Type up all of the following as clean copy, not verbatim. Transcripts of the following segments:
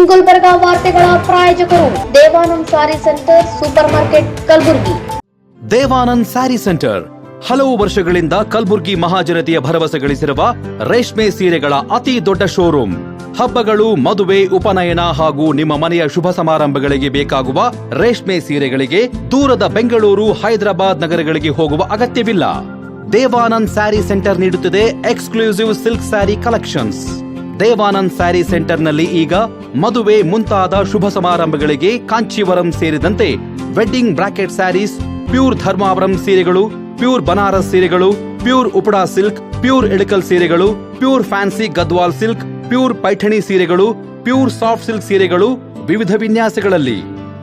ಇನ್ ಗುಲ್ಬರ್ಗ ವಾರ್ತೆಗಳ ಪ್ರಾಯೋಜಕರು Devanand sari centre supermarket Kalaburagi. Devanand sari centre ಹಲವು ವರ್ಷಗಳಿಂದ ಕಲಬುರ್ಗಿ ಮಹಾಜನತೆಯ ಭರವಸೆ ಗಳಿಸಿರುವ ರೇಷ್ಮೆ ಸೀರೆಗಳ ಅತಿ ದೊಡ್ಡ ಶೋರೂಮ್. ಹಬ್ಬಗಳು, ಮದುವೆ, ಉಪನಯನ ಹಾಗೂ ನಿಮ್ಮ ಮನೆಯ ಶುಭ ಸಮಾರಂಭಗಳಿಗೆ ಬೇಕಾಗುವ ರೇಷ್ಮೆ ಸೀರೆಗಳಿಗೆ ದೂರದ ಬೆಂಗಳೂರು, ಹೈದರಾಬಾದ್ ನಗರಗಳಿಗೆ ಹೋಗುವ ಅಗತ್ಯವಿಲ್ಲ. ದೇವಾನಂದ್ ಸ್ಯಾರಿ ಸೆಂಟರ್ ನೀಡುತ್ತಿದೆ exclusive silk sari collections. Devanand sari ಸೆಂಟರ್ನಲ್ಲಿ ಈಗ ಮದುವೆ ಮುಂತಾದ ಶುಭ ಸಮಾರಂಭಗಳಿಗೆ ಕಾಂಚೀವರಂ ಸೇರಿದಂತೆ wedding brocade saris, pure Dharmavaram ಸೀರೆಗಳು, ಪ್ಯೂರ್ ಬನಾರಸ್ ಸೀರೆಗಳು, pure Uppada silk, pure Ilkal ಸೀರೆಗಳು, pure fancy Gadwal silk, pure Paithani ಸೀರೆಗಳು, ಪ್ಯೂರ್ ಸಾಫ್ಟ್ ಸಿಲ್ಕ್ ಸೀರೆಗಳು ವಿವಿಧ ವಿನ್ಯಾಸಗಳಲ್ಲಿ.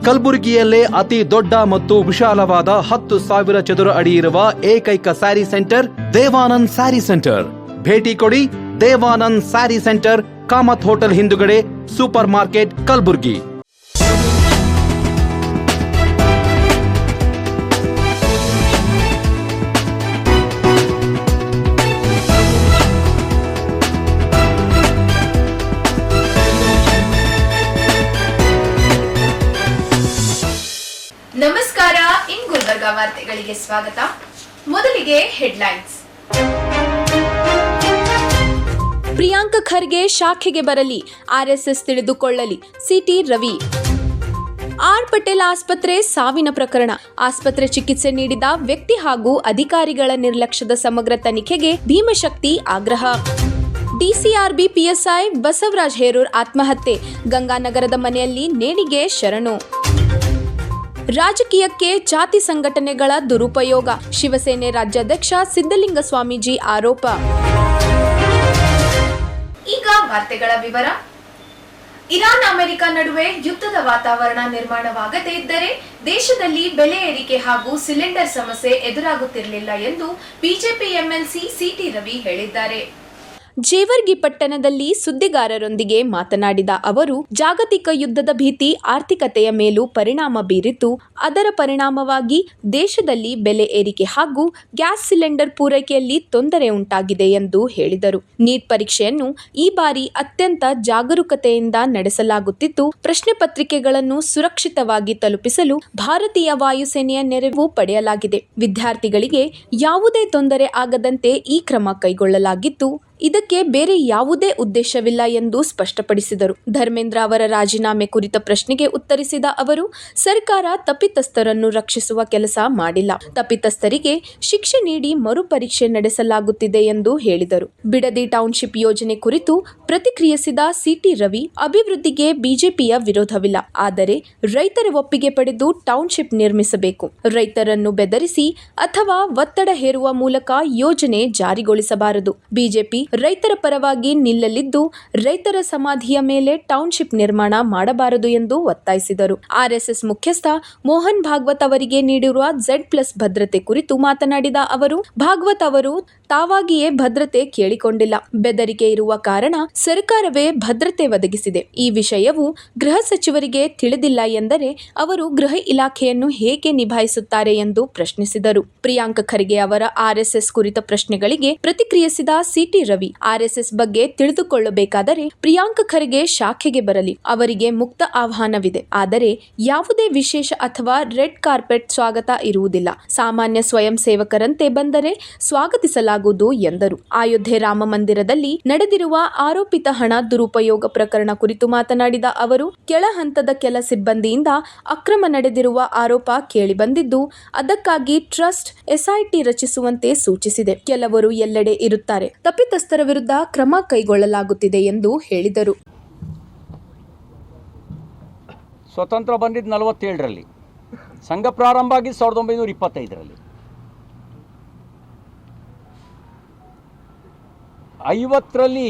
ಕಲಬುರಗಿಯಲ್ಲೇ ಅತಿ ದೊಡ್ಡ ಮತ್ತು ವಿಶಾಲವಾದ 10,000 ಚದುರ ಅಡಿ ಇರುವ ಏಕೈಕ ಸ್ಯಾರಿ ಸೆಂಟರ್ ದೇವಾನಂದ್ ಸ್ಯಾರಿ ಸೆಂಟರ್. ಭೇಟಿ ಕೊಡಿ. ದೇವಾನಂದ್ ಸ್ಯಾರಿ ಸೆಂಟರ್, ಕಾಮತ್ ಹೋಟೆಲ್ ಹಿಂದುಗಡೆ, ಸೂಪರ್ ಮಾರ್ಕೆಟ್, ಕಲಬುರ್ಗಿ. ನಮಸ್ಕಾರ. ಇನ್ ಗುಲ್ಬರ್ಗ ವಾರ್ತೆಗಳಿಗೆ ಸ್ವಾಗತ. ಮೊದಲಿಗೆ ಹೆಡ್ಲೈನ್ಸ್. ಪ್ರಿಯಾಂಕ ಖರ್ಗೆ ಶಾಖೆಗೆ ಬರಲಿ, ಆರ್ಎಸ್ಎಸ್ ತಿಳಿದುಕೊಳ್ಳಲಿ, ಸಿಟಿ ರವಿ. ಆರ್ ಪಟೇಲ್ ಆಸ್ಪತ್ರೆ ಸಾವಿನ ಪ್ರಕರಣ, ಆಸ್ಪತ್ರೆ ಚಿಕಿತ್ಸೆ ನೀಡಿದ ವ್ಯಕ್ತಿ ಹಾಗೂ ಅಧಿಕಾರಿಗಳ ನಿರ್ಲಕ್ಷ್ಯದ ಸಮಗ್ರ ತನಿಖೆಗೆ ಭೀಮಶಕ್ತಿ ಆಗ್ರಹ. ಡಿಸಿಆರ್ಬಿ ಪಿಎಸ್ಐ ಬಸವರಾಜ್ ಹೇರೂರ್ ಆತ್ಮಹತ್ಯೆ, ಗಂಗಾನಗರದ ಮನೆಯಲ್ಲಿ ನೇಣಿಗೆ ಶರಣು. ರಾಜಕೀಯಕ್ಕೆ ಜಾತಿ ಸಂಘಟನೆಗಳ ದುರುಪಯೋಗ, ಶಿವಸೇನೆ ರಾಜ್ಯಾಧ್ಯಕ್ಷ ಸಿದ್ದಲಿಂಗ ಸ್ವಾಮೀಜಿ ಆರೋಪ. ಈಗ ವಾರ್ತೆಗಳ ವಿವರ. ಇರಾನ್ ಅಮೆರಿಕ ನಡುವೆ ಯುದ್ಧದ ವಾತಾವರಣ ನಿರ್ಮಾಣವಾಗದೇ ಇದ್ದರೆ ದೇಶದಲ್ಲಿ ಬೆಲೆ ಏರಿಕೆ ಹಾಗೂ ಸಿಲಿಂಡರ್ ಸಮಸ್ಯೆ ಎದುರಾಗುತ್ತಿರಲಿಲ್ಲ ಎಂದು ಬಿಜೆಪಿ ಎಂಎಲ್ಸಿ ಸಿಟಿ ರವಿ ಹೇಳಿದ್ದಾರೆ. ಜೇವರ್ಗಿ ಪಟ್ಟಣದಲ್ಲಿ ಸುದ್ದಿಗಾರರೊಂದಿಗೆ ಮಾತನಾಡಿದ ಅವರು, ಜಾಗತಿಕ ಯುದ್ಧದ ಭೀತಿ ಆರ್ಥಿಕತೆಯ ಮೇಲೂ ಪರಿಣಾಮ ಬೀರಿದ್ದು, ಅದರ ಪರಿಣಾಮವಾಗಿ ದೇಶದಲ್ಲಿ ಬೆಲೆ ಏರಿಕೆ ಹಾಗೂ ಗ್ಯಾಸ್ ಸಿಲಿಂಡರ್ ಪೂರೈಕೆಯಲ್ಲಿ ತೊಂದರೆ ಉಂಟಾಗಿದೆ ಎಂದು ಹೇಳಿದರು. ನೀಟ್ ಪರೀಕ್ಷೆಯನ್ನು ಈ ಬಾರಿ ಅತ್ಯಂತ ಜಾಗರೂಕತೆಯಿಂದ ನಡೆಸಲಾಗುತ್ತಿದ್ದು, ಪ್ರಶ್ನೆ ಪತ್ರಿಕೆಗಳನ್ನು ಸುರಕ್ಷಿತವಾಗಿ ತಲುಪಿಸಲು ಭಾರತೀಯ ವಾಯುಸೇನೆಯ ನೆರವು ಪಡೆಯಲಾಗಿದೆ. ವಿದ್ಯಾರ್ಥಿಗಳಿಗೆ ಯಾವುದೇ ತೊಂದರೆ ಆಗದಂತೆ ಈ ಕ್ರಮ ಕೈಗೊಳ್ಳಲಾಗಿದ್ದು, ಇದಕ್ಕೆ ಬೇರೆ ಯಾವುದೇ ಉದ್ದೇಶವಿಲ್ಲ ಎಂದು ಸ್ಪಷ್ಟಪಡಿಸಿದರು. ಧರ್ಮೇಂದ್ರ ಅವರ ರಾಜೀನಾಮೆ ಕುರಿತ ಪ್ರಶ್ನೆಗೆ ಉತ್ತರಿಸಿದ ಅವರು, ಸರ್ಕಾರ ತಪ್ಪಿತಸ್ಥರನ್ನು ರಕ್ಷಿಸುವ ಕೆಲಸ ಮಾಡಿಲ್ಲ, ತಪ್ಪಿತಸ್ಥರಿಗೆ ಶಿಕ್ಷೆ ನೀಡಿ ಮರುಪರೀಕ್ಷೆ ನಡೆಸಲಾಗುತ್ತಿದೆ ಎಂದು ಹೇಳಿದರು. ಬಿಡದಿ ಟೌನ್ಶಿಪ್ ಯೋಜನೆ ಕುರಿತು ಪ್ರತಿಕ್ರಿಯಿಸಿದ ಸಿಟಿ ರವಿ, ಅಭಿವೃದ್ಧಿಗೆ ಬಿಜೆಪಿಯ ವಿರೋಧವಿಲ್ಲ, ಆದರೆ ರೈತರ ಒಪ್ಪಿಗೆ ಪಡೆದು ಟೌನ್ಶಿಪ್ ನಿರ್ಮಿಸಬೇಕು. ರೈತರನ್ನು ಬೆದರಿಸಿ ಅಥವಾ ಒತ್ತಡ ಹೇರುವ ಮೂಲಕ ಯೋಜನೆ ಜಾರಿಗೊಳಿಸಬಾರದು. ಬಿಜೆಪಿ ರೈತರ ಪರವಾಗಿ ನಿಲ್ಲಲಿದ್ದು, ರೈತರ ಸಮಾಧಿಯ ಮೇಲೆ ಟೌನ್ಶಿಪ್ ನಿರ್ಮಾಣ ಮಾಡಬಾರದು ಎಂದು ಒತ್ತಾಯಿಸಿದರು. ಆರ್ಎಸ್ಎಸ್ ಮುಖ್ಯಸ್ಥ ಮೋಹನ್ ಭಾಗವತ್ ಅವರಿಗೆ ನೀಡಿರುವ Z+ ಭದ್ರತೆ ಕುರಿತು ಮಾತನಾಡಿದ ಅವರು, ಭಾಗವತ್ ಅವರು ತಾವಾಗಿಯೇ ಭದ್ರತೆ ಕೇಳಿಕೊಂಡಿಲ್ಲ, ಬೆದರಿಕೆ ಇರುವ ಕಾರಣ ಸರ್ಕಾರವೇ ಭದ್ರತೆ ಒದಗಿಸಿದೆ. ಈ ವಿಷಯವು ಗೃಹ ಸಚಿವರಿಗೆ ತಿಳಿದಿಲ್ಲ ಎಂದರೆ ಅವರು ಗೃಹ ಇಲಾಖೆಯನ್ನು ಹೇಗೆ ನಿಭಾಯಿಸುತ್ತಾರೆ ಎಂದು ಪ್ರಶ್ನಿಸಿದರು. ಪ್ರಿಯಾಂಕ ಖರ್ಗೆ ಅವರ ಆರ್ಎಸ್ಎಸ್ ಕುರಿತ ಪ್ರಶ್ನೆಗಳಿಗೆ ಪ್ರತಿಕ್ರಿಯಿಸಿದ ಸಿಟಿ ರವಿ, ಆರ್ಎಸ್ಎಸ್ ಬಗ್ಗೆ ತಿಳಿದುಕೊಳ್ಳಬೇಕಾದರೆ ಪ್ರಿಯಾಂಕ ಖರ್ಗೆ ಶಾಖೆಗೆ ಬರಲಿ, ಅವರಿಗೆ ಮುಕ್ತ ಆಹ್ವಾನವಿದೆ, ಆದರೆ ಯಾವುದೇ ವಿಶೇಷ ಅಥವಾ ರೆಡ್ ಕಾರ್ಪೆಟ್ ಸ್ವಾಗತ ಇರುವುದಿಲ್ಲ. ಸಾಮಾನ್ಯ ಸ್ವಯಂ ಸೇವಕರಂತೆ ಬಂದರೆ ಸ್ವಾಗತಿಸಲಾಗುವುದು ಎಂದರು. ಅಯೋಧ್ಯೆ ರಾಮ ಮಂದಿರದಲ್ಲಿ ನಡೆದಿರುವ ಆರೋಪಿತ ಹಣ ದುರುಪಯೋಗ ಪ್ರಕರಣ ಕುರಿತು ಮಾತನಾಡಿದ ಅವರು, ಕೆಳ ಹಂತದ ಕೆಲ ಸಿಬ್ಬಂದಿಯಿಂದ ಅಕ್ರಮ ನಡೆದಿರುವ ಆರೋಪ ಕೇಳಿಬಂದಿದ್ದು, ಅದಕ್ಕಾಗಿ ಟ್ರಸ್ಟ್ ಎಸ್ಐಟಿ ರಚಿಸುವಂತೆ ಸೂಚಿಸಿದೆ. ಕೆಲವರು ಎಲ್ಲೆಡೆ ಇರುತ್ತಾರೆ, ತಪ್ಪಿತಸ್ಥರ ವಿರುದ್ಧ ಕ್ರಮ ಕೈಗೊಳ್ಳಲಾಗುತ್ತಿದೆ ಎಂದು ಹೇಳಿದರು. ಸ್ವತಂತ್ರ ಬಂದಿದ್ದು 47ರಲ್ಲಿ, ಸಂಘ ಪ್ರಾರಂಭ ಆಗಿದ್ದು 1925ರಲ್ಲಿ. 50ರಲ್ಲಿ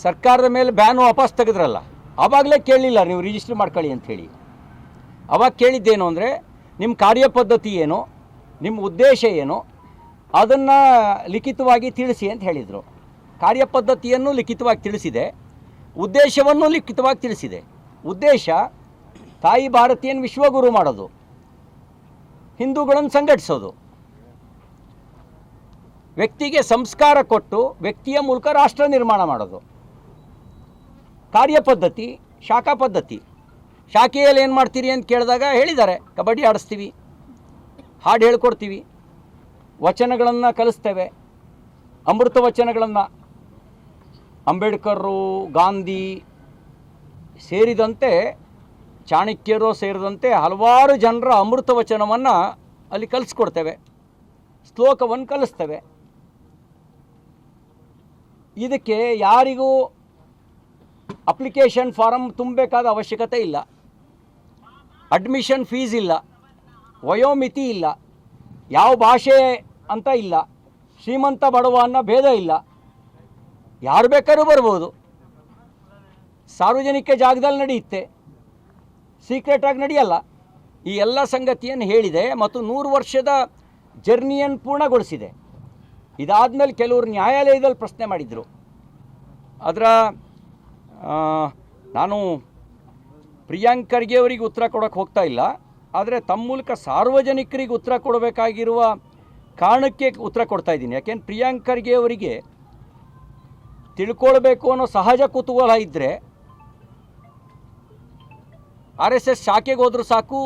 ಸರ್ಕಾರದ ಮೇಲೆ ಬ್ಯಾನ್ ವಾಪಸ್ ತೆಗೆದ್ರಲ್ಲ, ಆವಾಗಲೇ ಕೇಳಲಿಲ್ಲ ನೀವು ರಿಜಿಸ್ಟರ್ ಮಾಡ್ಕೊಳ್ಳಿ ಅಂಥೇಳಿ. ಆವಾಗ ಕೇಳಿದ್ದೇನು ಅಂದರೆ, ನಿಮ್ಮ ಕಾರ್ಯಪದ್ಧತಿ ಏನು, ನಿಮ್ಮ ಉದ್ದೇಶ ಏನು, ಅದನ್ನು ಲಿಖಿತವಾಗಿ ತಿಳಿಸಿ ಅಂತ ಹೇಳಿದರು. ಕಾರ್ಯಪದ್ಧತಿಯನ್ನು ಲಿಖಿತವಾಗಿ ತಿಳಿಸಿದೆ, ಉದ್ದೇಶವನ್ನು ಲಿಖಿತವಾಗಿ ತಿಳಿಸಿದೆ. ಉದ್ದೇಶ ತಾಯಿ ಭಾರತೀಯನ ವಿಶ್ವಗುರು ಮಾಡೋದು, ಹಿಂದೂಗಳನ್ನು ಸಂಘಟಿಸೋದು, ವ್ಯಕ್ತಿಗೆ ಸಂಸ್ಕಾರ ಕೊಟ್ಟು ವ್ಯಕ್ತಿಯ ಮೂಲಕ ರಾಷ್ಟ್ರ ನಿರ್ಮಾಣ ಮಾಡೋದು. ಕಾರ್ಯಪದ್ಧತಿ, ಶಾಖಾ ಪದ್ಧತಿ. ಶಾಖೆಯಲ್ಲಿ ಏನು ಮಾಡ್ತೀರಿ ಅಂತ ಕೇಳಿದಾಗ ಹೇಳಿದ್ದಾರೆ, ಕಬಡ್ಡಿ ಆಡಿಸ್ತೀವಿ, ಹಾಡು ಹೇಳ್ಕೊಡ್ತೀವಿ, ವಚನಗಳನ್ನು ಕಲಿಸ್ತೇವೆ, ಅಮೃತ ವಚನಗಳನ್ನು. ಅಂಬೇಡ್ಕರು, ಗಾಂಧಿ ಸೇರಿದಂತೆ, ಚಾಣಕ್ಯರು ಸೇರಿದಂತೆ ಹಲವಾರು ಜನರ ಅಮೃತ ವಚನವನ್ನು ಅಲ್ಲಿ ಕಲಿಸ್ಕೊಡ್ತೇವೆ, ಶ್ಲೋಕವನ್ನು ಕಲಿಸ್ತೇವೆ. ಇದಕ್ಕೆ ಯಾರಿಗೂ ಅಪ್ಲಿಕೇಶನ್ ಫಾರಮ್ ತುಂಬಬೇಕಾದ ಅವಶ್ಯಕತೆ ಇಲ್ಲ, ಅಡ್ಮಿಷನ್ ಫೀಸ್ ಇಲ್ಲ, ವಯೋಮಿತಿ ಇಲ್ಲ, ಯಾವ ಭಾಷೆ ಅಂತ ಇಲ್ಲ, ಶ್ರೀಮಂತ ಬಡವ ಅನ್ನೋ ಭೇದ ಇಲ್ಲ, ಯಾರು ಬೇಕಾದ್ರೂ ಬರ್ಬೋದು. ಸಾರ್ವಜನಿಕ ಜಾಗದಲ್ಲಿ ನಡೆಯುತ್ತೆ, ಸೀಕ್ರೆಟಾಗಿ ನಡೆಯಲ್ಲ. ಈ ಎಲ್ಲ ಸಂಗತಿಯನ್ನು ಹೇಳಿದೆ ಮತ್ತು 100 ವರ್ಷದ ಜರ್ನಿಯನ್ನು ಪೂರ್ಣಗೊಳಿಸಿದೆ. ಇದಾದಮೇಲೆ ಕೆಲವರು ನ್ಯಾಯಾಲಯದಲ್ಲಿ ಪ್ರಶ್ನೆ ಮಾಡಿದರು. ಅದರ ನಾನು ಪ್ರಿಯಾಂಕ್ ಖರ್ಗೆ ಅವರಿಗೆ ಉತ್ತರ ಕೊಡೋಕ್ಕೆ ಹೋಗ್ತಾ ಇಲ್ಲ, ಆದರೆ ತಮ್ಮ ಮೂಲಕ ಸಾರ್ವಜನಿಕರಿಗೆ ಉತ್ತರ ಕೊಡಬೇಕಾಗಿರುವ ಕಾರಣಕ್ಕೆ ಉತ್ತರ ಕೊಡ್ತಾ ಇದ್ದೀನಿ. ಯಾಕೆಂದ್ರೆ ಪ್ರಿಯಾಂಕ್ ಖರ್ಗೆ ಅವರಿಗೆ ತಿಳ್ಕೊಳ್ಬೇಕು ಅನ್ನೋ ಸಹಜ ಕುತೂಹಲ ಇದ್ದರೆ RSS ಶಾಖೆಗೆ ಹೋದರೂ ಸಾಕು,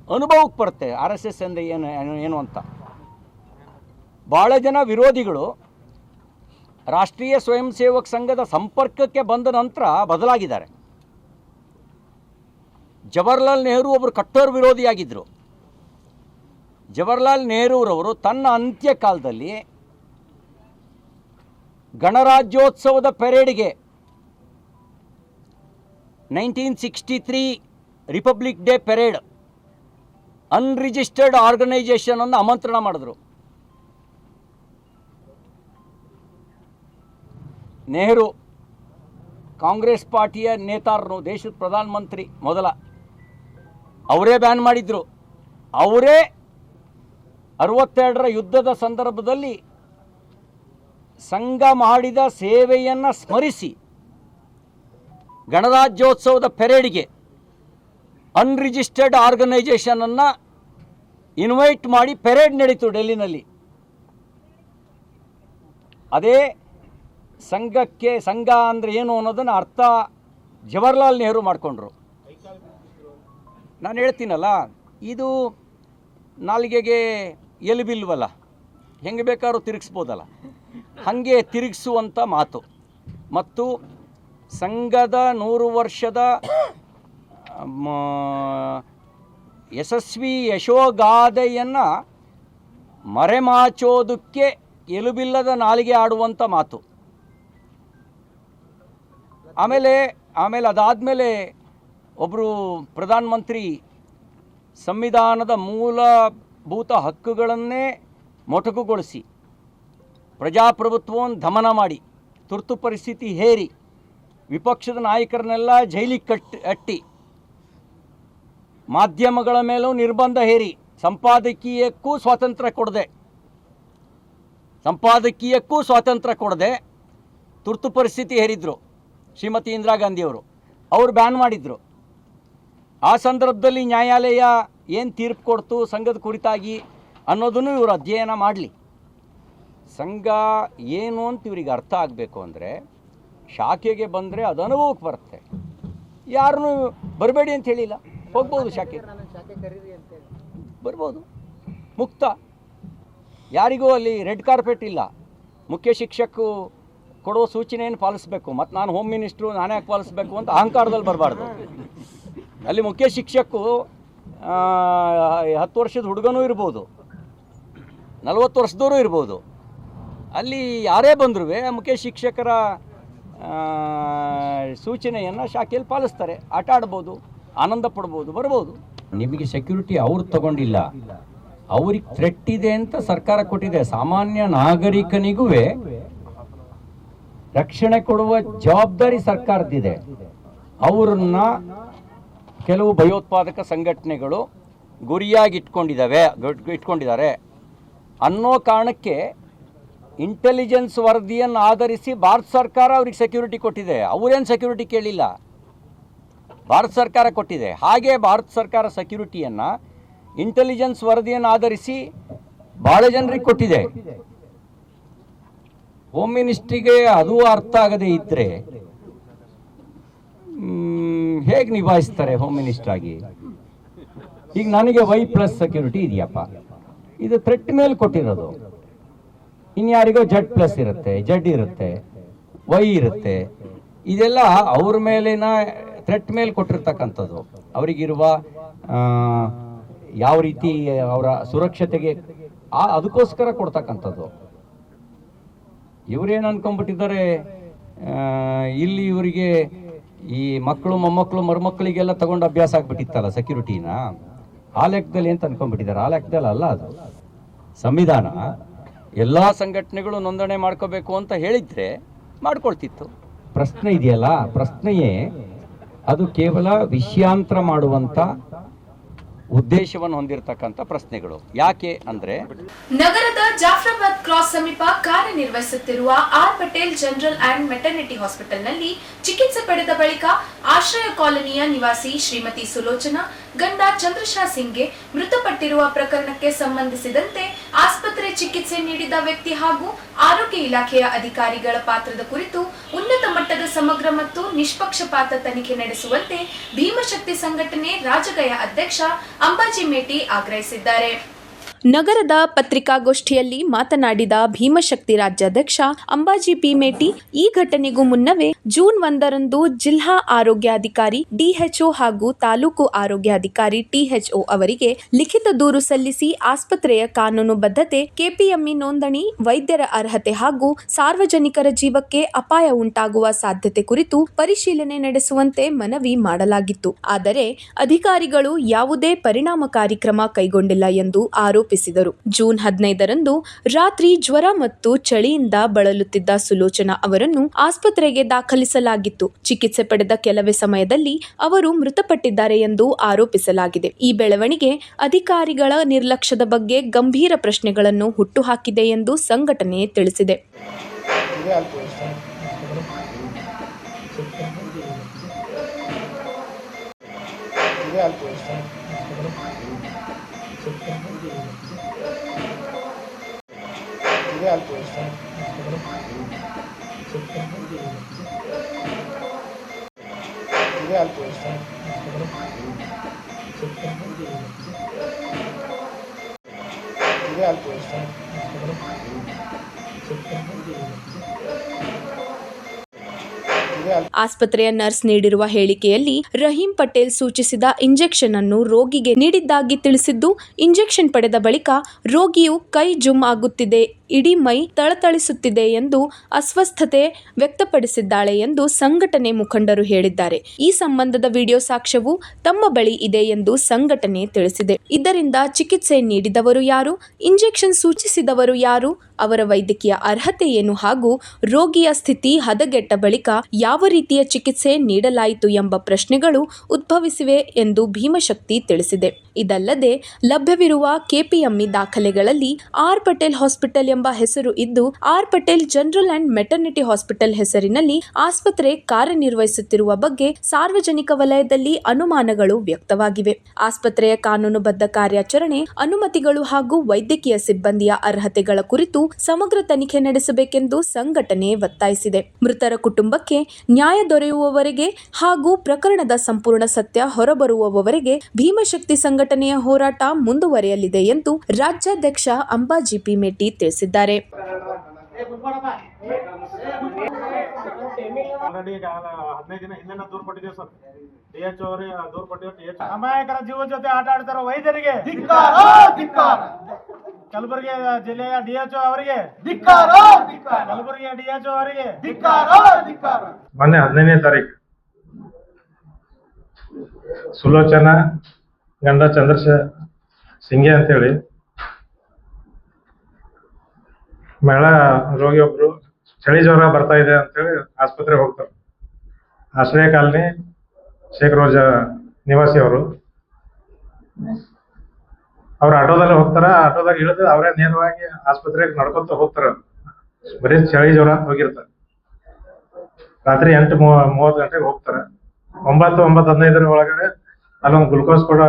ಅನುಭವಕ್ಕೆ ಬರುತ್ತೆ RSS ಅಂದರೆ ಏನು ಅಂತ. ಭಾಳ ಜನ ವಿರೋಧಿಗಳು ರಾಷ್ಟ್ರೀಯ ಸ್ವಯಂ ಸೇವಕ ಸಂಘದ ಸಂಪರ್ಕಕ್ಕೆ ಬಂದ ನಂತರ ಬದಲಾಗಿದ್ದಾರೆ. ಜವಾಹರ್ಲಾಲ್ ನೆಹರು ಒಬ್ಬರು ಕಟ್ಟೋರ್ ವಿರೋಧಿಯಾಗಿದ್ದರು. ಜವಾಹರ್ಲಾಲ್ ನೆಹರೂರವರು ತನ್ನ ಅಂತ್ಯಕಾಲದಲ್ಲಿ ಗಣರಾಜ್ಯೋತ್ಸವದ ಪೆರೇಡ್ಗೆ 1963 republic day parade unregistered organisation ಅನ್ನು ಆಮಂತ್ರಣ ಮಾಡಿದ್ರು. ನೆಹರು ಕಾಂಗ್ರೆಸ್ ಪಾರ್ಟಿಯ ನೇತಾರರು, ದೇಶದ ಪ್ರಧಾನಮಂತ್ರಿ ಮೊದಲ, ಅವರೇ ಬ್ಯಾನ್ ಮಾಡಿದ್ರು. ಅವರೇ 62ರ ಯುದ್ಧದ ಸಂದರ್ಭದಲ್ಲಿ ಸಂಘ ಮಾಡಿದ ಸೇವೆಯನ್ನು ಸ್ಮರಿಸಿ ಗಣರಾಜ್ಯೋತ್ಸವದ ಪೆರೇಡ್ಗೆ ಅನ್ರಿಜಿಸ್ಟರ್ಡ್ ಆರ್ಗನೈಜೇಷನನ್ನು ಇನ್ವೈಟ್ ಮಾಡಿ ಪೆರೇಡ್ ನಡೀತು ಡೆಲ್ಲಿನಲ್ಲಿ. ಅದೇ ಸಂಘಕ್ಕೆ, ಸಂಘ ಅಂದರೆ ಏನು ಅನ್ನೋದನ್ನು ಅರ್ಥ ಜವಾಹರ್ಲಾಲ್ ನೆಹರು ಮಾಡಿಕೊಂಡ್ರು. ನಾನು ಹೇಳ್ತೀನಲ್ಲ, ಇದು ನಾಲಿಗೆಗೆ ಎಲುಬಿಲ್ವಲ್ಲ, ಹೆಂಗೆ ಬೇಕಾದ್ರೂ ತಿರುಗಿಸ್ಬೋದಲ್ಲ, ಹಾಗೆ ತಿರುಗಿಸುವಂಥ ಮಾತು. ಮತ್ತು ಸಂಘದ 100 ವರ್ಷದ ಯಶಸ್ವಿ ಯಶೋಗಾಥೆಯನ್ನು ಮರೆಮಾಚೋದಕ್ಕೆ ಎಲುಬಿಲ್ಲದ ನಾಲಿಗೆ ಆಡುವಂಥ ಮಾತು. ಆಮೇಲೆ ಅದಾದಮೇಲೆ ಒಬ್ಬರು ಪ್ರಧಾನಮಂತ್ರಿ ಸಂವಿಧಾನದ ಮೂಲಭೂತ ಹಕ್ಕುಗಳನ್ನೇ ಮೊಟಕುಗೊಳಿಸಿ, ಪ್ರಜಾಪ್ರಭುತ್ವವನ್ನು ದಮನ ಮಾಡಿ, ತುರ್ತು ಪರಿಸ್ಥಿತಿ ಹೇರಿ, ವಿಪಕ್ಷದ ನಾಯಕರನ್ನೆಲ್ಲ ಜೈಲಿಗೆ ಅಟ್ಟಿ, ಮಾಧ್ಯಮಗಳ ಮೇಲೂ ನಿರ್ಬಂಧ ಹೇರಿ, ಸಂಪಾದಕೀಯಕ್ಕೂ ಸ್ವಾತಂತ್ರ್ಯ ಕೊಡದೆ ತುರ್ತು ಪರಿಸ್ಥಿತಿ ಹೇರಿದ್ರು ಶ್ರೀಮತಿ ಇಂದಿರಾ ಗಾಂಧಿಯವರು. ಅವರು ಬ್ಯಾನ್ ಮಾಡಿದರು. ಆ ಸಂದರ್ಭದಲ್ಲಿ ನ್ಯಾಯಾಲಯ ಏನು ತೀರ್ಪು ಕೊಡ್ತು ಸಂಘದ ಕುರಿತಾಗಿ ಅನ್ನೋದನ್ನು ಇವರು ಅಧ್ಯಯನ ಮಾಡಲಿ. ಸಂಘ ಏನು ಅಂತ ಇವ್ರಿಗೆ ಅರ್ಥ ಆಗಬೇಕು ಅಂದರೆ ಶಾಖೆಗೆ ಬಂದರೆ ಅದು ಅನುಭವಕ್ಕೆ ಬರುತ್ತೆ. ಯಾರನ್ನೂ ಬರಬೇಡಿ ಅಂತ ಹೇಳಿಲ್ಲ, ಹೋಗ್ಬೋದು, ಶಾಖೆ ಬರ್ಬೋದು, ಮುಕ್ತ. ಯಾರಿಗೂ ಅಲ್ಲಿ ರೆಡ್ ಕಾರ್ಪೆಟ್ ಇಲ್ಲ. ಮುಖ್ಯ ಶಿಕ್ಷಕರು ಕೊಡುವ ಸೂಚನೆಯನ್ನು ಪಾಲಿಸಬೇಕು. ಮತ್ತು ನಾನು ಹೋಮ್ ಮಿನಿಸ್ಟ್ರು, ನಾನೇ ಯಾಕೆ ಪಾಲಿಸಬೇಕು ಅಂತ ಅಹಂಕಾರದಲ್ಲಿ ಬರಬಾರ್ದು. ಅಲ್ಲಿ ಮುಖ್ಯ ಶಿಕ್ಷಕರು 10 ವರ್ಷದ ಹುಡುಗನೂ ಇರ್ಬೋದು, 40 ವರ್ಷದವರು ಇರ್ಬೋದು. ಅಲ್ಲಿ ಯಾರೇ ಬಂದರೂ ಮುಖ್ಯ ಶಿಕ್ಷಕರ ಸೂಚನೆಯನ್ನು ಶಾಖೆಯಲ್ಲಿ ಪಾಲಿಸ್ತಾರೆ. ಆಟ ಆಡ್ಬೋದು, ಆನಂದ ಪಡ್ಬೋದು, ಬರ್ಬೋದು. ನಿಮಗೆ ಸೆಕ್ಯೂರಿಟಿ ಅವ್ರು ತಗೊಂಡಿಲ್ಲ, ಅವ್ರಿಗೆ ಥ್ರೆಟ್ ಇದೆ ಅಂತ ಸರ್ಕಾರ ಕೊಟ್ಟಿದೆ. ಸಾಮಾನ್ಯ ನಾಗರಿಕನಿಗೂ ರಕ್ಷಣೆ ಕೊಡುವ ಜವಾಬ್ದಾರಿ ಸರ್ಕಾರದಿದೆ. ಅವರನ್ನ ಕೆಲವು ಭಯೋತ್ಪಾದಕ ಸಂಘಟನೆಗಳು ಗುರಿಯಾಗಿ ಇಟ್ಕೊಂಡಿದ್ದಾರೆ ಅನ್ನೋ ಕಾರಣಕ್ಕೆ ಇಂಟೆಲಿಜೆನ್ಸ್ ವರದಿಯನ್ನು ಆಧರಿಸಿ ಭಾರತ ಸರ್ಕಾರ ಅವ್ರಿಗೆ ಸೆಕ್ಯೂರಿಟಿ ಕೊಟ್ಟಿದೆ. ಅವರೇನು ಸೆಕ್ಯೂರಿಟಿ ಕೇಳಿಲ್ಲ, ಭಾರತ ಸರ್ಕಾರ ಕೊಟ್ಟಿದೆ. ಹಾಗೆ ಭಾರತ ಸರ್ಕಾರ ಸೆಕ್ಯೂರಿಟಿಯನ್ನು ಇಂಟೆಲಿಜೆನ್ಸ್ ವರದಿಯನ್ನು ಆಧರಿಸಿ ಭಾಳ ಜನರಿಗೆ ಕೊಟ್ಟಿದೆ. ಹೋಮ್ ಮಿನಿಸ್ಟ್ರಿಗೆ ಅದು ಅರ್ಥ ಆಗದೆ ಇದ್ದರೆ ಹೇಗೆ ನಿಭಾಯಿಸ್ತಾರೆ ಹೋಮ್ ಮಿನಿಸ್ಟರ್ ಆಗಿ? ಈಗ ನನಗೆ Y+ ಸೆಕ್ಯೂರಿಟಿ ಇದೆಯಪ್ಪ, ಇದು ಥ್ರೆಟ್ ಮೇಲೆ ಕೊಟ್ಟಿರೋದು. ಇನ್ಯಾರಿಗೋ Z+ ಇರುತ್ತೆ, Z ಇರುತ್ತೆ, Y ಇರುತ್ತೆ. ಇದೆಲ್ಲ ಅವ್ರ ಮೇಲಿನ ಥ್ರೆಟ್ ಮೇಲೆ ಕೊಟ್ಟಿರ್ತಕ್ಕಂಥದ್ದು. ಅವರಿಗಿರುವ ಯಾವ ರೀತಿ ಅವರ ಸುರಕ್ಷತೆಗೆ ಅದಕ್ಕೋಸ್ಕರ ಕೊಡ್ತಕ್ಕಂಥದ್ದು. ಇವರೇನು ಅನ್ಕೊಂಡ್ಬಿಟ್ಟಿದ್ದಾರೆ, ಇಲ್ಲಿ ಇವರಿಗೆ ಈ ಮಕ್ಕಳು ಮೊಮ್ಮಕ್ಕಳು ಮರುಮಕ್ಕಳಿಗೆಲ್ಲ ತಗೊಂಡು ಅಭ್ಯಾಸ ಆಗ್ಬಿಟ್ಟಿತ್ತಲ್ಲ ಸೆಕ್ಯೂರಿಟಿನ, ಆ ಲೆಕ್ಕದಲ್ಲಿ ಅಂತ ಅನ್ಕೊಂಡ್ಬಿಟ್ಟಿದ್ದಾರೆ. ಆ ಲೆಕ್ಕದಲ್ಲಿ ಅಲ್ಲ ಅದು. ಸಂವಿಧಾನ ಎಲ್ಲ ಸಂಘಟನೆಗಳು ನೋಂದಣಿ ಮಾಡ್ಕೋಬೇಕು ಅಂತ ಹೇಳಿದ್ರೆ ಮಾಡ್ಕೊಳ್ತಿತ್ತು. ಪ್ರಶ್ನೆ ಇದೆಯಲ್ಲ, ಪ್ರಶ್ನೆಯೇ ಅದು ಕೇವಲ ವಿಷಯಾಂತರ ಮಾಡುವಂತ ಉದ್ದೇಶವನ್ನು ಹೊಂದಿರತಕ್ಕಂಥ ಪ್ರಶ್ನೆಗಳು. ಯಾಕೆ ಅಂದ್ರೆ, ನಗರದ ಜಾಫ್ರಾಬಾದ್ ಕ್ರಾಸ್ ಸಮೀಪ ಕಾರ್ಯನಿರ್ವಹಿಸುತ್ತಿರುವ R Patel general and maternity ಹಾಸ್ಪಿಟಲ್ನಲ್ಲಿ ಚಿಕಿತ್ಸೆ ಪಡೆದ ಬಳಿಕ ಆಶ್ರಯ ಕಾಲೋನಿಯ ನಿವಾಸಿ ಶ್ರೀಮತಿ ಸುಲೋಚನಾ ಗಂಡ ಚಂದ್ರಶಾ ಸಿಂಗ್ಗೆ ಮೃತಪಟ್ಟಿರುವ ಪ್ರಕರಣಕ್ಕೆ ಸಂಬಂಧಿಸಿದಂತೆ ಆಸ್ಪತ್ರೆ ಚಿಕಿತ್ಸೆ ನೀಡಿದ ವ್ಯಕ್ತಿ ಹಾಗೂ ಆರೋಗ್ಯ ಇಲಾಖೆಯ ಅಧಿಕಾರಿಗಳ ಪಾತ್ರದ ಕುರಿತು ಉನ್ನತ ಮಟ್ಟದ ಸಮಗ್ರ ಮತ್ತು ನಿಷ್ಪಕ್ಷಪಾತ ತನಿಖೆ ನಡೆಸುವಂತೆ ಭೀಮಶಕ್ತಿ ಸಂಘಟನೆ ರಾಜಗಯ ಅಧ್ಯಕ್ಷ ಅಂಬಾಜಿ ಮೇಟಿ ಆಗ್ರಹಿಸಿದ್ದಾರೆ. ನಗರದ ಪತ್ರಿಕಾಗೋಷ್ಠಿಯಲ್ಲಿ ಮಾತನಾಡಿದ ಭೀಮಶಕ್ತಿ ರಾಜ್ಯಾಧ್ಯಕ್ಷ ಅಂಬಾಜಿ ಪಿ ಮೇಟಿ, ಈ ಘಟನೆಗೂ ಮುನ್ನವೇ ಜೂನ್ 1ರಂದು ಜಿಲ್ಲಾ ಆರೋಗ್ಯಾಧಿಕಾರಿ ಡಿಎಚ್ಒ ಹಾಗೂ ತಾಲೂಕು ಆರೋಗ್ಯಾಧಿಕಾರಿ ಟಿಎಚ್ಒ ಅವರಿಗೆ ಲಿಖಿತ ದೂರು ಸಲ್ಲಿಸಿ ಆಸ್ಪತ್ರೆಯ ಕಾನೂನು ಬದ್ಧತೆ, ಕೆಪಿಎಂಇ ನೋಂದಣಿ, ವೈದ್ಯರ ಅರ್ಹತೆ ಹಾಗೂ ಸಾರ್ವಜನಿಕರ ಜೀವಕ್ಕೆ ಅಪಾಯ ಉಂಟಾಗುವ ಸಾಧ್ಯತೆ ಕುರಿತು ಪರಿಶೀಲನೆ ನಡೆಸುವಂತೆ ಮನವಿ ಮಾಡಲಾಗಿತ್ತು. ಆದರೆ ಅಧಿಕಾರಿಗಳು ಯಾವುದೇ ಪರಿಣಾಮಕಾರಿ ಕ್ರಮ ಕೈಗೊಂಡಿಲ್ಲ ಎಂದು ಆರೋಪಿಸಿದರು. ಜೂನ್ 15ರಂದು ರಾತ್ರಿ ಜ್ವರ ಮತ್ತು ಚಳಿಯಿಂದ ಬಳಲುತ್ತಿದ್ದ ಸುಲೋಚನಾ ಅವರನ್ನು ಆಸ್ಪತ್ರೆಗೆ ದಾಖಲಿಸಲಾಗಿತ್ತು. ಚಿಕಿತ್ಸೆ ಪಡೆದ ಕೆಲವೇ ಸಮಯದಲ್ಲಿ ಅವರು ಮೃತಪಟ್ಟಿದ್ದಾರೆ ಎಂದು ಆರೋಪಿಸಲಾಗಿದೆ. ಈ ಬೆಳವಣಿಗೆ ಅಧಿಕಾರಿಗಳ ನಿರ್ಲಕ್ಷ್ಯದ ಬಗ್ಗೆ ಗಂಭೀರ ಪ್ರಶ್ನೆಗಳನ್ನು ಹುಟ್ಟುಹಾಕಿದೆ ಎಂದು ಸಂಘಟನೆ ತಿಳಿಸಿದೆ. ಆಸ್ಪತ್ರೆಯ ನರ್ಸ್ ನೀಡಿರುವ ಹೇಳಿಕೆಯಲ್ಲಿ ರಹೀಂ ಪಟೇಲ್ ಸೂಚಿಸಿದ ಇಂಜೆಕ್ಷನ್ ಅನ್ನು ರೋಗಿಗೆ ನೀಡಿದ್ದಾಗಿ ತಿಳಿಸಿದ್ದು, ಇಂಜೆಕ್ಷನ್ ಪಡೆದ ಬಳಿಕ ರೋಗಿಯು ಕೈ ಜುಮ್ ಆಗುತ್ತಿದೆ, ಇಡೀ ಮೈ ತಳತಳಿಸುತ್ತಿದೆ ಎಂದು ಅಸ್ವಸ್ಥತೆ ವ್ಯಕ್ತಪಡಿಸಿದ್ದಾಳೆ ಎಂದು ಸಂಘಟನೆ ಮುಖಂಡರು ಹೇಳಿದ್ದಾರೆ. ಈ ಸಂಬಂಧದ ವಿಡಿಯೋ ಸಾಕ್ಷ್ಯವು ತಮ್ಮ ಬಳಿ ಇದೆ ಎಂದು ಸಂಘಟನೆ ತಿಳಿಸಿದೆ. ಇದರಿಂದ ಚಿಕಿತ್ಸೆ ನೀಡಿದವರು ಯಾರು, ಇಂಜೆಕ್ಷನ್ ಸೂಚಿಸಿದವರು ಯಾರು, ಅವರ ವೈದ್ಯಕೀಯ ಅರ್ಹತೆ ಏನು ಹಾಗೂ ರೋಗಿಯ ಸ್ಥಿತಿ ಹದಗೆಟ್ಟ ಬಳಿಕ ಯಾವ ರೀತಿಯ ಚಿಕಿತ್ಸೆ ನೀಡಲಾಯಿತು ಎಂಬ ಪ್ರಶ್ನೆಗಳು ಉದ್ಭವಿಸಿವೆ ಎಂದು ಭೀಮಶಕ್ತಿ ತಿಳಿಸಿದೆ. ಇದಲ್ಲದೆ ಲಭ್ಯವಿರುವ ಕೆಪಿಎಂಇ ದಾಖಲೆಗಳಲ್ಲಿ ಆರ್ ಪಟೇಲ್ ಹಾಸ್ಪಿಟಲ್ ಎಂಬ ಹೆಸರು ಇದ್ದು, R Patel general and maternity hospital ಹೆಸರಿನಲ್ಲಿ ಆಸ್ಪತ್ರೆ ಕಾರ್ಯನಿರ್ವಹಿಸುತ್ತಿರುವ ಬಗ್ಗೆ ಸಾರ್ವಜನಿಕ ವಲಯದಲ್ಲಿ ಅನುಮಾನಗಳು ವ್ಯಕ್ತವಾಗಿವೆ. ಆಸ್ಪತ್ರೆಯ ಕಾನೂನುಬದ್ಧ ಕಾರ್ಯಾಚರಣೆ, ಅನುಮತಿಗಳು ಹಾಗೂ ವೈದ್ಯಕೀಯ ಸಿಬ್ಬಂದಿಯ ಅರ್ಹತೆಗಳ ಕುರಿತು ಸಮಗ್ರ ತನಿಖೆ ನಡೆಸಬೇಕೆಂದು ಸಂಘಟನೆ ಒತ್ತಾಯಿಸಿದೆ. ಮೃತರ ಕುಟುಂಬಕ್ಕೆ ನ್ಯಾಯ ದೊರೆಯುವವರೆಗೆ ಹಾಗೂ ಪ್ರಕರಣದ ಸಂಪೂರ್ಣ ಸತ್ಯ ಹೊರಬರುವವರೆಗೆ ಭೀಮಶಕ್ತಿ ಸಂಘಟನೆಯ ಹೋರಾಟ ಮುಂದುವರೆಯಲಿದೆ ಎಂದು ರಾಜ್ಯಾಧ್ಯಕ್ಷ ಅಂಬಾಜಿ ಪಿ ಮೇಟಿ ತಿಳಿಸಿದ್ದಾರೆ. ಅಮಾಯಕರ ಜೀವ ಜೊತೆ ಆಟ ಆಡ್ತಾರೋ ವೈದ್ಯರಿಗೆ ಕಲಬುರಗಿ ಜಿಲ್ಲೆಯ ಡಿಎಚ್ಒ ಅವರಿಗೆ ಕಲಬುರಗಿ ಡಿಎಚ್ಒ ಅವರಿಗೆ ಮೊನ್ನೆ 15ನೇ ತಾರೀಕು ಸುಲೋಚನಾ ಗಂಡ ಚಂದ್ರಶೇಖರ್ ಸಿಂಗೆ ಅಂತೇಳಿ ಮಹಿಳಾ ರೋಗಿಯೊಬ್ರು ಚಳಿ ಜ್ವರ ಬರ್ತಾ ಇದೆ ಅಂತೇಳಿ ಆಸ್ಪತ್ರೆಗೆ ಹೋಗ್ತಾರೆ. ಆಶ್ರಯ ಕಾಲನಿ ಶೇಖ್ ರೋಜಾ ನಿವಾಸಿ ಅವರು ಆಟೋದಲ್ಲಿ ಹೋಗ್ತಾರ. ಆಟೋದಾಗ ಇಳಿದು ಅವರೇ ನೇರವಾಗಿ ಆಸ್ಪತ್ರೆಗೆ ನಡ್ಕೊತ ಹೋಗ್ತಾರ. ಬರೀ ಚಳಿ ಜ್ವರ ಅಂತ ಹೋಗಿರ್ತಾರೆ. ರಾತ್ರಿ 8:30 ಗಂಟೆಗೆ ಹೋಗ್ತಾರ. 9:15 ಒಳಗಡೆ ಅಲ್ಲೊಂದು ಗ್ಲುಕೋಸ್ ಕೊಡೋ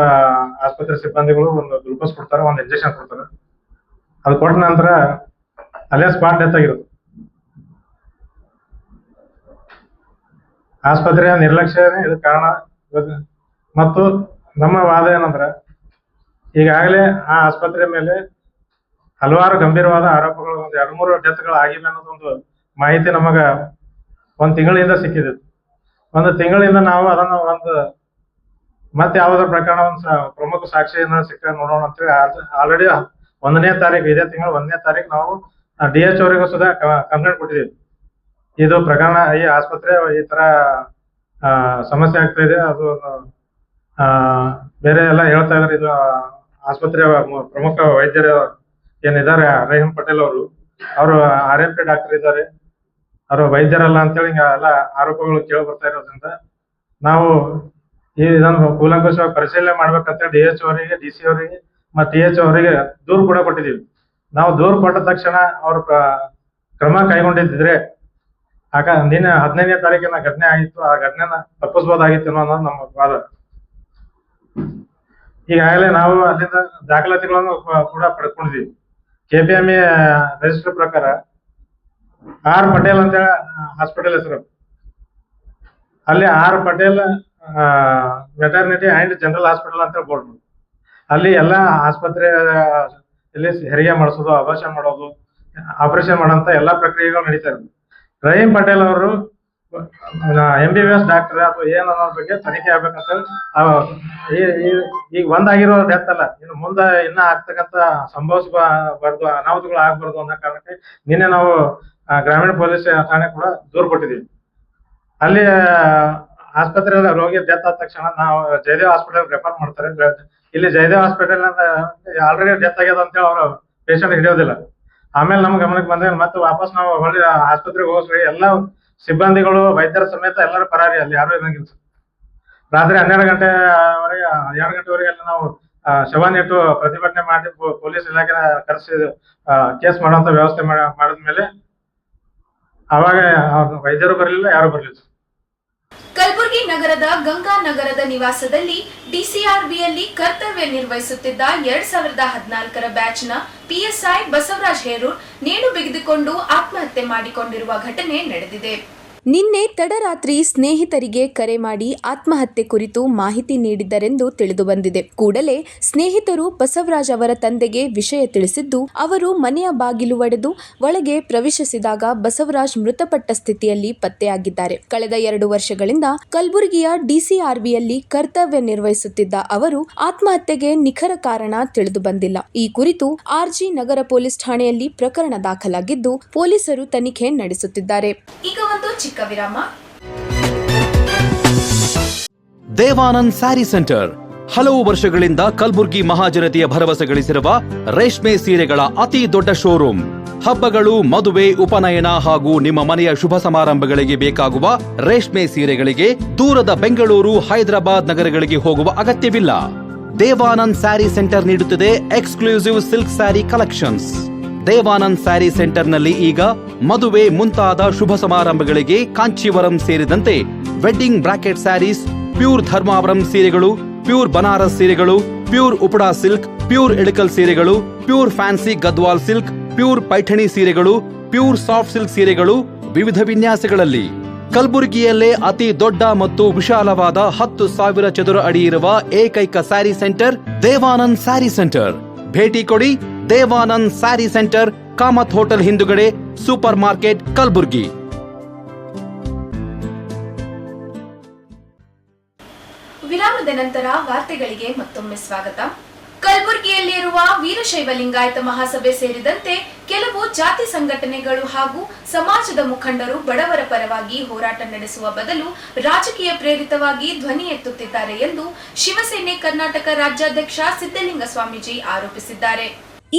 ಆಸ್ಪತ್ರೆ ಸಿಬ್ಬಂದಿಗಳು ಒಂದು ಗ್ಲುಕೋಸ್ ಕೊಡ್ತಾರೆ, ಒಂದು ಇಂಜೆಕ್ಷನ್ ಕೊಡ್ತಾರೆ. ಅದು ಕೊಟ್ಟ ನಂತರ ಅಲ್ಲೇ ಸ್ಪಾಟ್ ಡೆತ್ ಆಗಿರುತ್ತೆ. ಆಸ್ಪತ್ರೆಯ ನಿರ್ಲಕ್ಷ್ಯನೇ ಇದಕ್ಕೆ ಕಾರಣ ಮತ್ತು ನಮ್ಮ ವಾದ ಏನಂದ್ರೆ ಈಗಾಗಲೇ ಆ ಆಸ್ಪತ್ರೆ ಮೇಲೆ ಹಲವಾರು ಗಂಭೀರವಾದ ಆರೋಪಗಳು, ಒಂದು 2-3 ಡೆತ್ಗಳು ಆಗಿವೆ ಅನ್ನೋದೊಂದು ಮಾಹಿತಿ ನಮಗ 1 ತಿಂಗಳಿಂದ ಸಿಕ್ಕಿದೆ. 1 ತಿಂಗಳಿಂದ ನಾವು ಅದನ್ನು ಮತ್ತೆ ಯಾವುದರ ಪ್ರಕರಣ ಪ್ರಮುಖ ಸಾಕ್ಷಿಯನ್ನ ಸಿಕ್ಕ ನೋಡೋಣ ಅಂತೇಳಿ ಆಲ್ರೆಡಿ 1ನೇ ತಾರೀಕು, ಇದೇ ತಿಂಗಳು 1ನೇ ತಾರೀಕು ನಾವು DH ಅವರಿಗೂ ಸುಧಾ ಕಂಪ್ಲೇಂಟ್ ಕೊಟ್ಟಿದ್ದೀವಿ. ಇದು ಪ್ರಕರಣ, ಈ ಆಸ್ಪತ್ರೆ ಈ ತರ ಸಮಸ್ಯೆ ಆಗ್ತಾ ಇದೆ, ಅದು ಬೇರೆ ಎಲ್ಲ ಹೇಳ್ತಾ ಇದಾರೆ. ಇದು ಆಸ್ಪತ್ರೆಯ ಪ್ರಮುಖ ವೈದ್ಯರು ಏನಿದ್ದಾರೆ ರಹೀಂ ಪಟೇಲ್ ಅವರು RMP ಡಾಕ್ಟರ್ ಇದ್ದಾರೆ, ಅವರು ವೈದ್ಯರಲ್ಲ ಅಂತೇಳಿ ಎಲ್ಲ ಆರೋಪಗಳು ಕೇಳಿ ಬರ್ತಾ ಇರೋದ್ರಿಂದ ನಾವು ಇದನ್ನು ಕೂಲಂಕುಷವಾಗಿ ಪರಿಶೀಲನೆ ಮಾಡ್ಬೇಕಂತೇಳಿ DH ಅವರಿಗೆ, DC ಅವರಿಗೆ ಮತ್ತು TH ಅವರಿಗೆ ದೂರು ಕೂಡ ಕೊಟ್ಟಿದ್ದೀವಿ. ನಾವು ದೂರು ಕೊಟ್ಟ ತಕ್ಷಣ ಅವರು ಕ್ರಮ ಕೈಗೊಂಡಿದ್ದಿದ್ರೆ ನಿನ್ನೆ 15ನೇ ತಾರೀಕಿನ ಘಟನೆ ಆಗಿತ್ತು, ಆ ಘಟನೆನ ತಪ್ಪಿಸ್ಬೋದಾಗಿತ್ತು ಅನ್ನೋದು ನಮ್ಮ ವಾದ. ಈಗಾಗಲೇ ನಾವು ಅಲ್ಲಿಂದ ದಾಖಲಾತಿಗಳನ್ನು ಕೂಡ ಪಡ್ಕೊಂಡಿದ್ದೀವಿ. KPME ರಿಜಿಸ್ಟರ್ ಪ್ರಕಾರ R ಪಟೇಲ್ ಅಂತೇಳಿ ಹಾಸ್ಪಿಟಲ್ ಹೆಸರು, ಅಲ್ಲಿ R Patel veterinary and general hospital ಅಂತ ಬೋರ್ಡ್. ಅಲ್ಲಿ ಎಲ್ಲ ಆಸ್ಪತ್ರೆ ಇಲ್ಲಿ ಹೆರಿಗೆ ಮಾಡಿಸೋದು, ಆಪರೇಷನ್ ಮಾಡೋದು, ಆಪರೇಷನ್ ಮಾಡೋಂಥ ಎಲ್ಲಾ ಪ್ರಕ್ರಿಯೆಗಳು ನಡೀತಾ ಇರೋದು. ರಹೀಂ ಪಟೇಲ್ ಅವರು MBBS ಡಾಕ್ಟರ್ ಅಥವಾ ಏನ್ ಅನ್ನೋದ್ರ ಬಗ್ಗೆ ತನಿಖೆ ಆಗ್ಬೇಕಂತ ಈಗ ಒಂದಾಗಿರೋ ಡೆತ್ ಅಲ್ಲ, ಇನ್ನು ಮುಂದೆ ಆಗ್ತಕ್ಕಂಥ ಸಂಭವಿಸಬಾರ್ದು, ಅನಾಹುತಗಳು ಆಗ್ಬಾರ್ದು ಅನ್ನೋ ಕಾರಣಕ್ಕೆ ನಿನ್ನೆ ನಾವು ಗ್ರಾಮೀಣ ಪೊಲೀಸ್ ಠಾಣೆ ಕೂಡ ದೂರು ಕೊಟ್ಟಿದ್ದೀವಿ. ಅಲ್ಲಿ ಆಸ್ಪತ್ರೆ ರೋಗಿ ಡೆತ್ ಆದ ತಕ್ಷಣ ನಾವು ಜಯದೇವ್ ಹಾಸ್ಪಿಟಲ್ ರೆಫರ್ ಮಾಡ್ತಾರೆ. ಇಲ್ಲಿ ಜಯದೇವ್ ಹಾಸ್ಪಿಟಲ್ ಆಲ್ರೆಡಿ ಡೆತ್ ಆಗ್ಯದ ಅಂತೇಳಿ ಅವರು ಪೇಷಂಟ್ ಹಿಡಿಯೋದಿಲ್ಲ. ಆಮೇಲೆ ನಮ್ ಗಮನಕ್ಕೆ ಬಂದ್ರೆ ಮತ್ತೆ ವಾಪಸ್ ನಾವು ಹೊಳ್ಳಿ ಆಸ್ಪತ್ರೆಗೆ ಹೋಗಿಸ್ರಿ, ಎಲ್ಲ ಸಿಬ್ಬಂದಿಗಳು ವೈದ್ಯರ ಸಮೇತ ಎಲ್ಲರೂ ಪರಾರಿ, ಅಲ್ಲಿ ಯಾರು ಇರಂಗಿಲ್ಲ. ರಾತ್ರಿ 12 ಗಂಟೆವರೆಗೆ 2 ಗಂಟೆವರೆಗೆ ಅಲ್ಲಿ ನಾವು ಶವನಿಟ್ಟು ಪ್ರತಿಭಟನೆ ಮಾಡಿ ಪೊಲೀಸ್ ಇಲಾಖೆ ಕರೆಸಿ ಕೇಸ್ ಮಾಡುವಂತ ವ್ಯವಸ್ಥೆ ಮಾಡಿದ್ಮೇಲೆ ಅವಾಗ ವೈದ್ಯರು ಬರಲಿಲ್ಲ, ಯಾರು ಬರಲಿಲ್ಲ. ಕಲಬುರಗಿ ನಗರದ ಗಂಗಾನಗರದ ನಿವಾಸದಲ್ಲಿ DCRBಯಲ್ಲಿ ಕರ್ತವ್ಯ ನಿರ್ವಹಿಸುತ್ತಿದ್ದ 2014ರ ಬ್ಯಾಚ್ನ PSI ಬಸವರಾಜ್ ಹೇರೂರ್ ನೇಣು ಬಿಗಿದುಕೊಂಡು ಆತ್ಮಹತ್ಯೆ ಮಾಡಿಕೊಂಡಿರುವ ಘಟನೆ ನಡೆದಿದೆ. ನಿನ್ನೆ ತಡರಾತ್ರಿ ಸ್ನೇಹಿತರಿಗೆ ಕರೆ ಮಾಡಿ ಆತ್ಮಹತ್ಯೆ ಕುರಿತು ಮಾಹಿತಿ ನೀಡಿದ್ದರೆಂದು ತಿಳಿದುಬಂದಿದೆ. ಕೂಡಲೇ ಸ್ನೇಹಿತರು ಬಸವರಾಜ್ ಅವರ ತಂದೆಗೆ ವಿಷಯ ತಿಳಿಸಿದ್ದು, ಅವರು ಮನೆಯ ಬಾಗಿಲು ಒಡೆದು ಒಳಗೆ ಪ್ರವೇಶಿಸಿದಾಗ ಬಸವರಾಜ್ ಮೃತಪಟ್ಟ ಸ್ಥಿತಿಯಲ್ಲಿ ಪತ್ತೆಯಾಗಿದ್ದಾರೆ. ಕಳೆದ 2 ವರ್ಷಗಳಿಂದ ಕಲಬುರಗಿಯ DCRBಯಲ್ಲಿ ಕರ್ತವ್ಯ ನಿರ್ವಹಿಸುತ್ತಿದ್ದ ಅವರು ಆತ್ಮಹತ್ಯೆಗೆ ನಿಖರ ಕಾರಣ ತಿಳಿದುಬಂದಿಲ್ಲ. ಈ ಕುರಿತು RG ನಗರ ಪೊಲೀಸ್ ಠಾಣೆಯಲ್ಲಿ ಪ್ರಕರಣ ದಾಖಲಾಗಿದ್ದು, ಪೊಲೀಸರು ತನಿಖೆ ನಡೆಸುತ್ತಿದ್ದಾರೆ. ಈಗ ಒಂದು ಚಿಕ್ಕ ವಿರಾಮ. ದೇವಾನಂದ್ ಸ್ಯಾರಿ ಸೆಂಟರ್ ಹಲವು ವರ್ಷಗಳಿಂದ ಕಲಬುರ್ಗಿ ಮಹಾಜನತೆಯ ಭರವಸೆ ಗಳಿಸಿರುವ ರೇಷ್ಮೆ ಸೀರೆಗಳ ಅತಿ ದೊಡ್ಡ ಶೋರೂಮ್. ಹಬ್ಬಗಳು, ಮದುವೆ, ಉಪನಯನ ಹಾಗೂ ನಿಮ್ಮ ಮನೆಯ ಶುಭ ಸಮಾರಂಭಗಳಿಗೆ ಬೇಕಾಗುವ ರೇಷ್ಮೆ ಸೀರೆಗಳಿಗೆ ದೂರದ ಬೆಂಗಳೂರು, ಹೈದರಾಬಾದ್ ನಗರಗಳಿಗೆ ಹೋಗುವ ಅಗತ್ಯವಿಲ್ಲ. ದೇವಾನಂದ್ ಸ್ಯಾರಿ ಸೆಂಟರ್ ನೀಡುತ್ತದೆ exclusive silk sari collections. Devanand sari ಸೆಂಟರ್ನಲ್ಲಿ ಈಗ ಮದುವೆ ಮುಂತಾದ ಶುಭ ಸಮಾರಂಭಗಳಿಗೆ ಕಾಂಚೀವರಂ ಸೇರಿದಂತೆ wedding brocade saris, pure Dharmavaram ಸೀರೆಗಳು, ಪ್ಯೂರ್ ಬನಾರಸ್ ಸೀರೆಗಳು, pure Uppada silk, pure Ilkal ಸೀರೆಗಳು, pure fancy Gadwal silk, pure Paithani ಸೀರೆಗಳು, ಪ್ಯೂರ್ ಸಾಫ್ಟ್ ಸಿಲ್ಕ್ ಸೀರೆಗಳು ವಿವಿಧ ವಿನ್ಯಾಸಗಳಲ್ಲಿ. ಕಲಬುರಗಿಯಲ್ಲೇ ಅತಿ ದೊಡ್ಡ ಮತ್ತು ವಿಶಾಲವಾದ 10,000 ಚದುರ ಅಡಿ ಇರುವ ಏಕೈಕ ಸ್ಯಾರಿ ಸೆಂಟರ್ ದೇವಾನಂದ್ ಸ್ಯಾರಿ ಸೆಂಟರ್. ಭೇಟಿ ಕೊಡಿ. ದೇವಾನಂದ್ ಸ್ಯಾರಿ ಸೆಂಟರ್, ಕಾಮತ್ ಹೋಟೆಲ್ ಹಿಂದುಗಡೆ, ಸೂಪರ್ ಮಾರ್ಕೆಟ್, ಕಲಬುರ್ಗಿ. ವಿರಾಮದ ನಂತರ ವಾರ್ತೆಗಳಿಗೆ ಮತ್ತೊಮ್ಮೆ ಸ್ವಾಗತ. ಕಲಬುರಗಿಯಲ್ಲಿರುವ ವೀರಶೈವ ಲಿಂಗಾಯತ ಮಹಾಸಭೆ ಸೇರಿದಂತೆ ಕೆಲವು ಜಾತಿ ಸಂಘಟನೆಗಳು ಹಾಗೂ ಸಮಾಜದ ಮುಖಂಡರು ಬಡವರ ಪರವಾಗಿ ಹೋರಾಟ ನಡೆಸುವ ಬದಲು ರಾಜಕೀಯ ಪ್ರೇರಿತವಾಗಿ ಧ್ವನಿ ಎತ್ತುತ್ತಿದ್ದಾರೆ ಎಂದು ಶಿವಸೇನೆ ಕರ್ನಾಟಕ ರಾಜ್ಯಾಧ್ಯಕ್ಷ ಸಿದ್ದಲಿಂಗ ಸ್ವಾಮೀಜಿ ಆರೋಪಿಸಿದ್ದಾರೆ.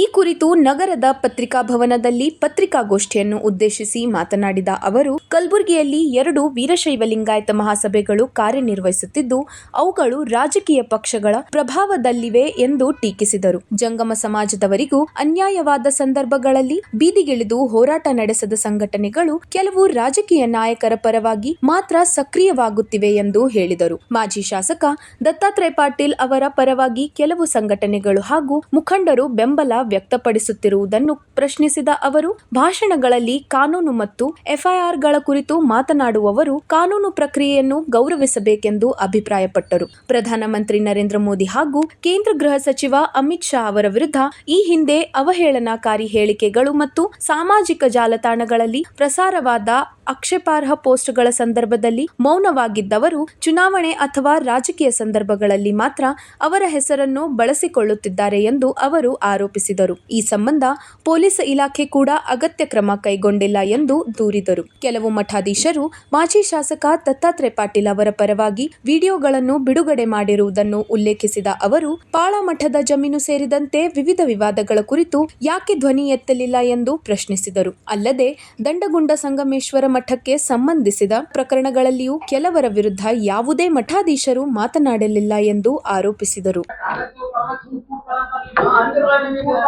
ಈ ಕುರಿತು ನಗರದ ಪತ್ರಿಕಾ ಭವನದಲ್ಲಿ ಪತ್ರಿಕಾಗೋಷ್ಠಿಯನ್ನು ಉದ್ದೇಶಿಸಿ ಮಾತನಾಡಿದ ಅವರು, ಕಲಬುರಗಿಯಲ್ಲಿ 2 ವೀರಶೈವ ಲಿಂಗಾಯತ ಮಹಾಸಭೆಗಳು ಕಾರ್ಯನಿರ್ವಹಿಸುತ್ತಿದ್ದು, ಅವುಗಳು ರಾಜಕೀಯ ಪಕ್ಷಗಳ ಪ್ರಭಾವದಲ್ಲಿವೆ ಎಂದು ಟೀಕಿಸಿದರು. ಜಂಗಮ ಸಮಾಜದವರಿಗೂ ಅನ್ಯಾಯವಾದ ಸಂದರ್ಭಗಳಲ್ಲಿ ಬೀದಿಗಿಳಿದು ಹೋರಾಟ ನಡೆಸದ ಸಂಘಟನೆಗಳು ಕೆಲವು ರಾಜಕೀಯ ನಾಯಕರ ಪರವಾಗಿ ಮಾತ್ರ ಸಕ್ರಿಯವಾಗುತ್ತಿವೆ ಎಂದು ಹೇಳಿದರು. ಮಾಜಿ ಶಾಸಕ ದತ್ತಾತ್ರೇಯ ಪಾಟೀಲ್ ಅವರ ಪರವಾಗಿ ಕೆಲವು ಸಂಘಟನೆಗಳು ಹಾಗೂ ಮುಖಂಡರು ಬೆಂಬಲ ವ್ಯಕ್ತಪಡಿಸುತ್ತಿರುವುದನ್ನು ಪ್ರಶ್ನಿಸಿದ ಅವರು, ಭಾಷಣಗಳಲ್ಲಿ ಕಾನೂನು ಮತ್ತು ಎಫ್ಐಆರ್ಗಳ ಕುರಿತು ಮಾತನಾಡುವವರು ಕಾನೂನು ಪ್ರಕ್ರಿಯೆಯನ್ನು ಗೌರವಿಸಬೇಕೆಂದು ಅಭಿಪ್ರಾಯಪಟ್ಟರು. ಪ್ರಧಾನಮಂತ್ರಿ ನರೇಂದ್ರ ಮೋದಿ ಹಾಗೂ ಕೇಂದ್ರ ಗೃಹ ಸಚಿವ ಅಮಿತ್ ಶಾ ಅವರ ವಿರುದ್ಧ ಈ ಹಿಂದೆ ಅವಹೇಳನಕಾರಿ ಹೇಳಿಕೆಗಳು ಮತ್ತು ಸಾಮಾಜಿಕ ಜಾಲತಾಣಗಳಲ್ಲಿ ಪ್ರಸಾರವಾದ ಆಕ್ಷೇಪಾರ್ಹ ಪೋಸ್ಟ್ಗಳ ಸಂದರ್ಭದಲ್ಲಿ ಮೌನವಾಗಿದ್ದವರು ಚುನಾವಣೆ ಅಥವಾ ರಾಜಕೀಯ ಸಂದರ್ಭಗಳಲ್ಲಿ ಮಾತ್ರ ಅವರ ಹೆಸರನ್ನು ಬಳಸಿಕೊಳ್ಳುತ್ತಿದ್ದಾರೆ ಎಂದು ಅವರು ಆರೋಪಿಸಿದರು. ಈ ಸಂಬಂಧ ಪೊಲೀಸ್ ಇಲಾಖೆ ಕೂಡ ಅಗತ್ಯ ಕ್ರಮ ಕೈಗೊಂಡಿಲ್ಲ ಎಂದು ದೂರಿದರು. ಕೆಲವು ಮಠಾಧೀಶರು ಮಾಜಿ ಶಾಸಕ ದತ್ತಾತ್ರೇಯ ಪಾಟೀಲ್ ಅವರ ಪರವಾಗಿ ವಿಡಿಯೋಗಳನ್ನು ಬಿಡುಗಡೆ ಮಾಡಿರುವುದನ್ನು ಉಲ್ಲೇಖಿಸಿದ ಅವರು, ಪಾಳ ಮಠದ ಜಮೀನು ಸೇರಿದಂತೆ ವಿವಿಧ ವಿವಾದಗಳ ಕುರಿತು ಯಾಕೆ ಧ್ವನಿ ಎತ್ತಲಿಲ್ಲ ಎಂದು ಪ್ರಶ್ನಿಸಿದರು. ಅಲ್ಲದೆ ದಂಡಗುಂಡ ಸಂಗಮೇಶ್ವರ ಮಠಕ್ಕೆ ಸಂಬಂಧಿಸಿದ ಪ್ರಕರಣಗಳಲ್ಲಿಯೂ ಕೆಲವರ ವಿರುದ್ಧ ಯಾವುದೇ ಮಠಾಧೀಶರು ಮಾತನಾಡಲಿಲ್ಲ ಎಂದು ಆರೋಪಿಸಿದರು.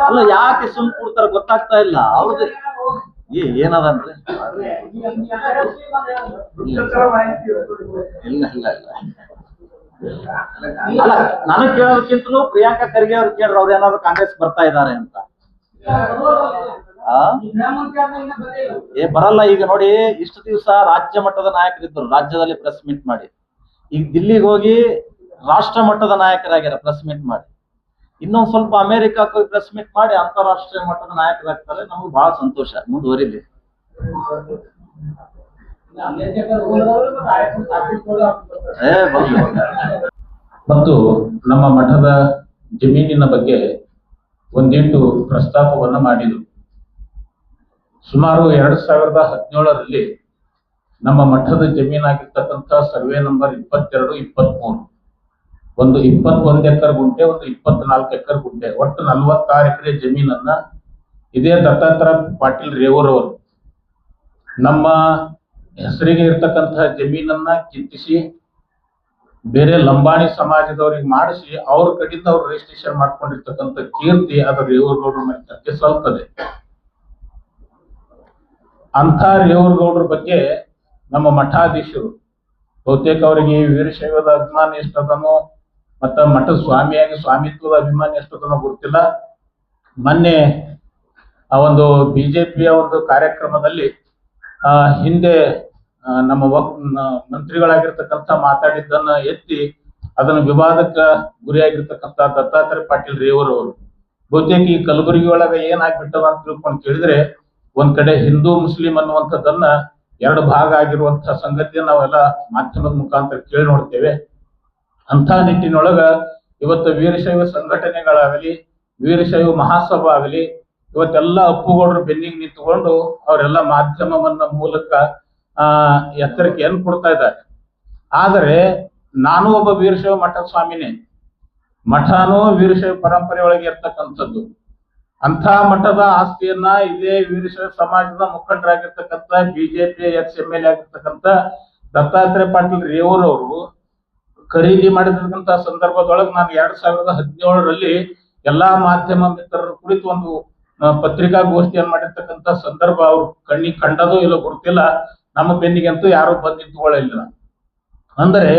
ಅಲ್ಲ, ಯಾಕೆ ಸುಮ್ ಕೂಡ್ತಾರ ಗೊತ್ತಾಗ್ತಾ ಇಲ್ಲ. ಅವ್ರದ್ದು ಏನದಂದ್ರೆ ಅಲ್ಲ, ನನಗ್ ಕೇಳೋದಕ್ಕಿಂತಲೂ ಪ್ರಿಯಾಂಕಾ ಖರ್ಗೆ ಅವ್ರು ಕೇಳ್ರ ಅವ್ರು ಏನಾದ್ರು ಕಾಂಗ್ರೆಸ್ ಬರ್ತಾ ಇದ್ದಾರೆ ಅಂತ. ಬರಲ್ಲ. ಈಗ ನೋಡಿ, ಇಷ್ಟು ದಿವಸ ರಾಜ್ಯ ಮಟ್ಟದ ನಾಯಕರಿದ್ದರು, ರಾಜ್ಯದಲ್ಲಿ ಪ್ರೆಸ್ ಮೀಟ್ ಮಾಡಿ. ಈಗ ದಿಲ್ಲಿಗೆ ಹೋಗಿ ರಾಷ್ಟ್ರ ಮಟ್ಟದ ನಾಯಕರಾಗ್ಯಾರ ಪ್ರೆಸ್ ಮೀಟ್ ಮಾಡಿ. ಇನ್ನೊಂದ್ ಸ್ವಲ್ಪ ಅಮೆರಿಕಕ್ಕೆ ಹೋಗಿ ಪ್ರೆಸ್ ಮೀಟ್ ಮಾಡಿ ಅಂತಾರಾಷ್ಟ್ರೀಯ ಮಟ್ಟದ ನಾಯಕರಾಗ್ತಾರೆ. ನಮ್ಗೆ ಬಹಳ ಸಂತೋಷ. ಮುಂದುವರಿಲಿ. ಮತ್ತು ನಮ್ಮ ಮಠದ ಜಮೀನಿನ ಬಗ್ಗೆ ಒಂದಿಟ್ಟು ಪ್ರಸ್ತಾಪವನ್ನು ಮಾಡಿದರು. ಸುಮಾರು 2017ರಲ್ಲಿ ನಮ್ಮ ಮಠದ ಜಮೀನಾಗಿರ್ತಕ್ಕಂಥ ಸರ್ವೆ ನಂಬರ್ 22, 23 ಒಂದು 21 ಎಕರೆ ಗುಂಟೆ, ಒಂದು 24 ಎಕರೆ ಗುಂಟೆ, ಒಟ್ಟು 46 ಎಕರೆ ಜಮೀನನ್ನ ಇದೇ ದತ್ತಾತ್ರೇಯ ಪಾಟೀಲ್ ರೇವೂರವರು ನಮ್ಮ ಹೆಸರಿಗೆ ಇರ್ತಕ್ಕಂತಹ ಜಮೀನನ್ನ ಕಿತ್ತಿಸಿ ಬೇರೆ ಲಂಬಾಣಿ ಸಮಾಜದವ್ರಿಗೆ ಮಾಡಿಸಿ ಅವ್ರ ಕಡೆಯಿಂದ ಅವ್ರು ರಿಜಿಸ್ಟ್ರೇಷನ್ ಮಾಡ್ಕೊಂಡಿರ್ತಕ್ಕಂಥ ಕೀರ್ತಿ ಅದು ರೇವೂರಗೌಡರ ಮಠಕ್ಕೆ ಸಲ್ತದೆ. ಅಂಥ ರೇವೂರಗೌಡರ ಬಗ್ಗೆ ನಮ್ಮ ಮಠಾಧೀಶರು ಬಹುತೇಕ ಅವರಿಗೆ ವೀರಶೈವದ ಅಭಿಮಾನ ಎಷ್ಟದನೋ ಮತ್ತ ಮಠದ ಸ್ವಾಮಿಯಾಗಿ ಸ್ವಾಮಿತ್ವದ ಅಭಿಮಾನ ಎಷ್ಟದನೋ ಗೊತ್ತಿಲ್ಲ. ಮೊನ್ನೆ ಆ ಒಂದು ಬಿಜೆಪಿಯ ಒಂದು ಕಾರ್ಯಕ್ರಮದಲ್ಲಿ ಹಿಂದೆ ನಮ್ಮ ಮಂತ್ರಿಗಳಾಗಿರ್ತಕ್ಕಂಥ ಮಾತಾಡಿದ್ದನ್ನ ಎತ್ತಿ ಅದನ್ನು ವಿವಾದಕ್ಕೆ ಗುರಿಯಾಗಿರ್ತಕ್ಕಂಥ ದತ್ತಾತ್ರೇಯ ಪಾಟೀಲ್ ರೇವೂರವರು ಬಹುತೇಕ ಈ ಕಲಬುರಗಿ ಒಳಗ ಏನಾಗ್ಬಿಟ್ಟದ ಅಂತ ತಿಳ್ಕೊಂಡು ಕೇಳಿದ್ರೆ, ಒಂದ್ ಕಡೆ ಹಿಂದೂ ಮುಸ್ಲಿಂ ಅನ್ನುವಂಥದ್ದನ್ನ 2 ಭಾಗ ಆಗಿರುವಂತಹ ಸಂಗತಿಯನ್ನು ನಾವೆಲ್ಲ ಮಾಧ್ಯಮದ ಮುಖಾಂತರ ಕೇಳಿ ನೋಡ್ತೇವೆ. ಅಂಥ ನಿಟ್ಟಿನೊಳಗ ಇವತ್ತು ವೀರಶೈವ ಸಂಘಟನೆಗಳಾಗಲಿ, ವೀರಶೈವ ಮಹಾಸಭಾ ಆಗಲಿ, ಇವತ್ತೆಲ್ಲ ಅಪ್ಪುಗೌಡರು ಬೆನ್ನಿಗೆ ನಿಂತುಕೊಂಡು ಅವರೆಲ್ಲ ಮಾಧ್ಯಮವನ್ನ ಮೂಲಕ ಎತ್ತರಕ್ಕೆ ಕೊಡ್ತಾ ಇದ್ದಾರೆ. ಆದರೆ ನಾನು ಒಬ್ಬ ವೀರಶೈವ ಮಠದ ಸ್ವಾಮಿನೇ. ಮಠನೂ ವೀರಶೈವ ಪರಂಪರೆ ಒಳಗೆ ಇರ್ತಕ್ಕಂಥದ್ದು. ಅಂಥ ಮಠದ ಆಸ್ತಿಯನ್ನ ಇದೇ ವೀರಶೈವ ಸಮಾಜದ ಮುಖಂಡರಾಗಿರ್ತಕ್ಕಂಥ ಬಿಜೆಪಿ ಎಕ್ಸ್-MLA ಆಗಿರ್ತಕ್ಕಂಥ ದತ್ತಾತ್ರೇಯ ಪಾಟೀಲ್ ರೇವೂರವರು ಖರೀದಿ ಮಾಡಿರ್ತಕ್ಕಂಥ ಸಂದರ್ಭದೊಳಗೆ ನಾನು 2017ರಲ್ಲಿ ಎಲ್ಲಾ ಮಾಧ್ಯಮ ಮಿತ್ರರ ಕುರಿತು ಒಂದು ಪತ್ರಿಕಾಗೋಷ್ಠಿಯನ್ನು ಮಾಡಿರ್ತಕ್ಕಂಥ ಸಂದರ್ಭ ಅವ್ರು ಕಣ್ಣಿಗೆ ಕಂಡದೋ ಇಲ್ಲೋ ಗೊತ್ತಿಲ್ಲ. ನಮ್ಮ ಬೆನ್ನಿಗೆ ಅಂತೂ ಯಾರು ಬಂದು ನಿಂತ್ಕೊಳ್ಳಿಲ್ಲ. ಅಂದ್ರೆ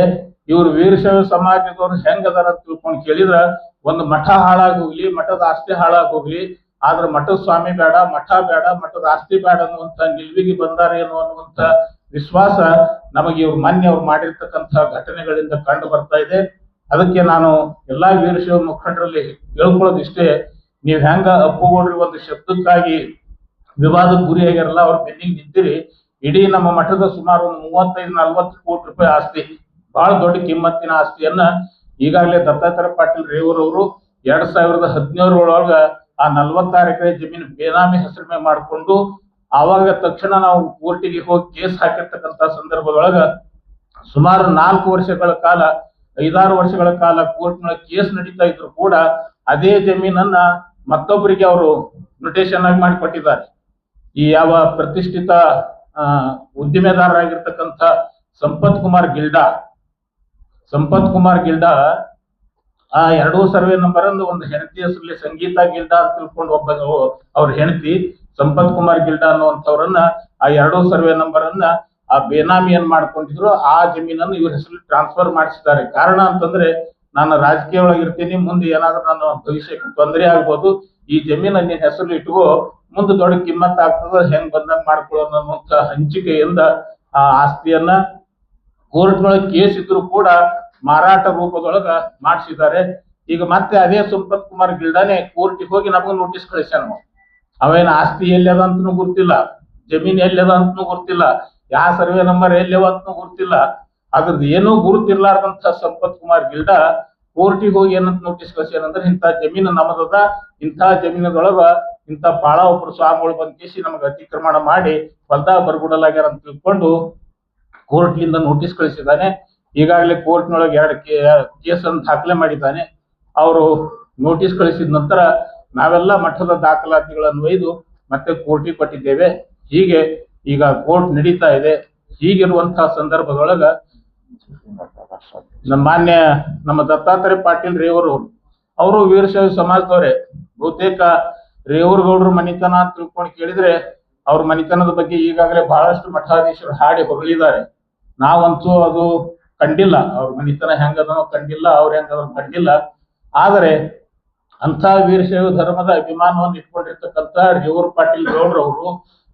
ಇವ್ರು ವೀರಶೈವ ಸಮಾಜದವ್ರು ಹೆಂಗದಾರ ಅಂತ ತಿಳ್ಕೊಂಡು ಕೇಳಿದ್ರ, ಒಂದು ಮಠ ಹಾಳಾಗೋಗ್ಲಿ, ಮಠದ ಆಸ್ತಿ ಹಾಳಾಗೋಗ್ಲಿ, ಆದ್ರೆ ಮಠದ ಸ್ವಾಮಿ ಬೇಡ, ಮಠ ಬೇಡ, ಮಠದ ಆಸ್ತಿ ಬೇಡ ಅನ್ನುವಂತ ನಿಲ್ವಿಗೆ ಬಂದಾರೇನೋ ಅನ್ನುವಂತ ವಿಶ್ವಾಸ ನಮಗೆ ಇವ್ರು ಮೊನ್ನೆ ಅವ್ರು ಮಾಡಿರ್ತಕ್ಕಂಥ ಘಟನೆಗಳಿಂದ ಕಂಡು ಬರ್ತಾ ಇದೆ. ಅದಕ್ಕೆ ನಾನು ಎಲ್ಲಾ ವೀರಶೈವ ಮುಖಂಡರಲ್ಲಿ ಹೇಳ್ಕೊಳ್ಳೋದಿಷ್ಟೇ, ನೀವ್ ಹೆಂಗ ಅಪ್ಪುಗೌಡ್ರಿ ಒಂದು ಶಬ್ದಕ್ಕಾಗಿ ವಿವಾದಕ್ಕೆ ಗುರಿಯಾಗಿರಲ್ಲ, ಅವ್ರ ಬೆನ್ನಿಗೆ ನಿಂತಿರಿ. ಇಡೀ ನಮ್ಮ ಮಠದ ಸುಮಾರು ಒಂದು 35-40 ಕೋಟಿ ರೂಪಾಯಿ ಆಸ್ತಿ, ಬಹಳ ದೊಡ್ಡ ಕಿಮ್ಮತ್ತಿನ ಆಸ್ತಿಯನ್ನ ಈಗಾಗಲೇ ದತ್ತಾತ್ರೇಯ ಪಾಟೀಲ್ ರೇವೂರವರು 2017 ಒಳಗ ಆ 46 ಎಕರೆ ಜಮೀನು ಬೇನಾಮಿ ಹೆಸರು ಮೇಲೆ ಮಾಡಿಕೊಂಡು ಆವಾಗ ತಕ್ಷಣ ನಾವು ಕೋರ್ಟಿಗೆ ಹೋಗಿ ಕೇಸ್ ಹಾಕಿರ್ತಕ್ಕಂಥ ಸಂದರ್ಭದೊಳಗ ಸುಮಾರು 4 ವರ್ಷಗಳ ಕಾಲ 5-6 ವರ್ಷಗಳ ಕಾಲ ಕೋರ್ಟ್ನೊಳಗೆ ಕೇಸ್ ನಡೀತಾ ಇದ್ರು ಕೂಡ ಅದೇ ಜಮೀನನ್ನ ಮತ್ತೊಬ್ಬರಿಗೆ ಅವರು ನೊಟೇಷನ್ ಆಗಿ ಮಾಡಿಕೊಟ್ಟಿದ್ದಾರೆ. ಈ ಯಾವ ಪ್ರತಿಷ್ಠಿತ ಉದ್ದಿಮೆದಾರರಾಗಿರ್ತಕ್ಕಂಥ ಸಂಪತ್ ಕುಮಾರ್ ಗಿಲ್ಡಾ ಆ 2 ಸರ್ವೆ ನಂಬರ್ ಅಂದು ಒಂದು ಹೆಂಡತಿ ಹೆಸರಲ್ಲಿ ಸಂಗೀತಾ ಗಿಲ್ಡಾ ಅಂತ ತಿಳ್ಕೊಂಡು ಒಬ್ಬ ಅವ್ರ ಹೆಂಡತಿ ಸಂಪತ್ ಕುಮಾರ್ ಗಿಲ್ಡಾ ಅನ್ನುವಂಥವ್ರನ್ನ ಆ 2 ಸರ್ವೆ ನಂಬರ್ ಅನ್ನ ಆ ಬೇನಾಮಿ ಏನ್ ಮಾಡ್ಕೊಂಡಿದ್ರು, ಆ ಜಮೀನನ್ನು ಇವ್ರ ಹೆಸರಲ್ಲಿ ಟ್ರಾನ್ಸ್ಫರ್ ಮಾಡಿಸಿದ್ದಾರೆ. ಕಾರಣ ಅಂತಂದ್ರೆ ನಾನು ರಾಜಕೀಯ ಒಳಗಿರ್ತೀನಿ, ಮುಂದೆ ಏನಾದ್ರೂ ನನ್ನ ಭವಿಷ್ಯಕ್ಕೆ ತೊಂದರೆ ಆಗ್ಬೋದು, ಈ ಜಮೀನ ನಿನ್ನ ಹೆಸರು ಇಟ್ಕೋ, ಮುಂದೆ ದೊಡ್ಡ ಕಿಮ್ಮತ್ ಆಗ್ತದ, ಹೆಂಗ್ ಬಂದಂಗ ಮಾಡ್ಕೊಳ್ಳೋಣ ಅನ್ನುವಂತ ಹಂಚಿಕೆಯಿಂದ ಆ ಆಸ್ತಿಯನ್ನ ಕೋರ್ಟ್ನೊಳಗೆ ಕೇಸ್ ಇದ್ರು ಕೂಡ ಮಾರಾಟ ರೂಪದೊಳಗ ಮಾಡಿಸಿದ್ದಾರೆ. ಈಗ ಮತ್ತೆ ಅದೇ ಸಂಪತ್ ಕುಮಾರ್ ಗಿಲ್ಡಾನೆ ಕೋರ್ಟಿಗೆ ಹೋಗಿ ನಮಗ ನೋಟಿಸ್ ಕಳಿಸ್ಯಾನ. ಅವೇನ ಆಸ್ತಿ ಎಲ್ಲದ ಅಂತನೂ ಗೊತ್ತಿಲ್ಲ, ಜಮೀನ್ ಎಲ್ಲದ ಅಂತನೂ ಗೊತ್ತಿಲ್ಲ, ಯಾವ ಸರ್ವೆ ನಂಬರ್ ಎಲ್ಲವ ಅಂತನೂ ಗೊತ್ತಿಲ್ಲ. ಅದ್ರದ್ದು ಏನೂ ಗುರುತಿರ್ಲಾರ್ದಂತ ಸಂಪತ್ ಕುಮಾರ್ ಗಿಲ್ಡಾ ಕೋರ್ಟಿಗೆ ಹೋಗಿ ಏನಂತ ನೋಟಿಸ್ ಕಳ್ಸ್ಯಾನಂದ್ರೆ, ಇಂಥ ಜಮೀನು ನಮ್ಮದದ, ಇಂಥ ಜಮೀನದೊಳಗ ಇಂಥ ಬಾಳ ಒಬ್ರು ಸ್ವಾಮಿಗಳು ಬಂದ್ಕೇಸಿ ನಮಗ ಅತಿಕ್ರಮಣ ಮಾಡಿ ಹೊಲ್ದಾಗ ಬರ್ಗುಡಲಾಗ್ಯಾರ ಅಂತ ತಿಳ್ಕೊಂಡು ಕೋರ್ಟ್ಲಿಂದ ನೋಟಿಸ್ ಕಳಿಸಿದ್ದಾನೆ. ಈಗಾಗಲೇ ಕೋರ್ಟ್ನೊಳಗೆ 2 ಕೇಸನ್ನು ದಾಖಲೆ ಮಾಡಿದ್ದಾನೆ. ಅವರು ನೋಟಿಸ್ ಕಳಿಸಿದ ನಂತರ ನಾವೆಲ್ಲ ಮಠದ ದಾಖಲಾತಿಗಳನ್ನು ಒಯ್ದು ಮತ್ತೆ ಕೋರ್ಟಿಗೆ ಕೊಟ್ಟಿದ್ದೇವೆ. ಹೀಗೆ ಈಗ ಕೋರ್ಟ್ ನಡೀತಾ ಇದೆ. ಹೀಗಿರುವಂತಹ ಸಂದರ್ಭದೊಳಗ ನಮ್ಮ ದತ್ತಾತ್ರೇಯ ಪಾಟೀಲ್ ರೇವರು ಅವರು ವೀರಶೈವ ಸಮಾಜದವರೇ. ಬಹುತೇಕ ರೇವೂರ್ಗೌಡ್ರ ಮನಿತನ ಅಂತ ತಿಳ್ಕೊಂಡು ಕೇಳಿದ್ರೆ ಅವ್ರ ಮನಿತನದ ಬಗ್ಗೆ ಈಗಾಗಲೇ ಬಹಳಷ್ಟು ಮಠಾಧೀಶರು ಹಾಡಿ ಹೊಗಳಿದ್ದಾರೆ. ನಾವಂತೂ ಅದು ಕಂಡಿಲ್ಲ, ಅವ್ರ ಮನಿತನ ಹೆಂಗದನೋ ಕಂಡಿಲ್ಲ, ಅವ್ರ ಹೆಂಗದನೋ ಕಂಡಿಲ್ಲ. ಆದರೆ ಅಂತ ವೀರಶೈವ ಧರ್ಮದ ಅಭಿಮಾನವನ್ನು ಇಟ್ಕೊಂಡಿರ್ತಕ್ಕಂಥ ರೇವೂರ್ ಪಾಟೀಲ್ ಗೌಡ್ರವರು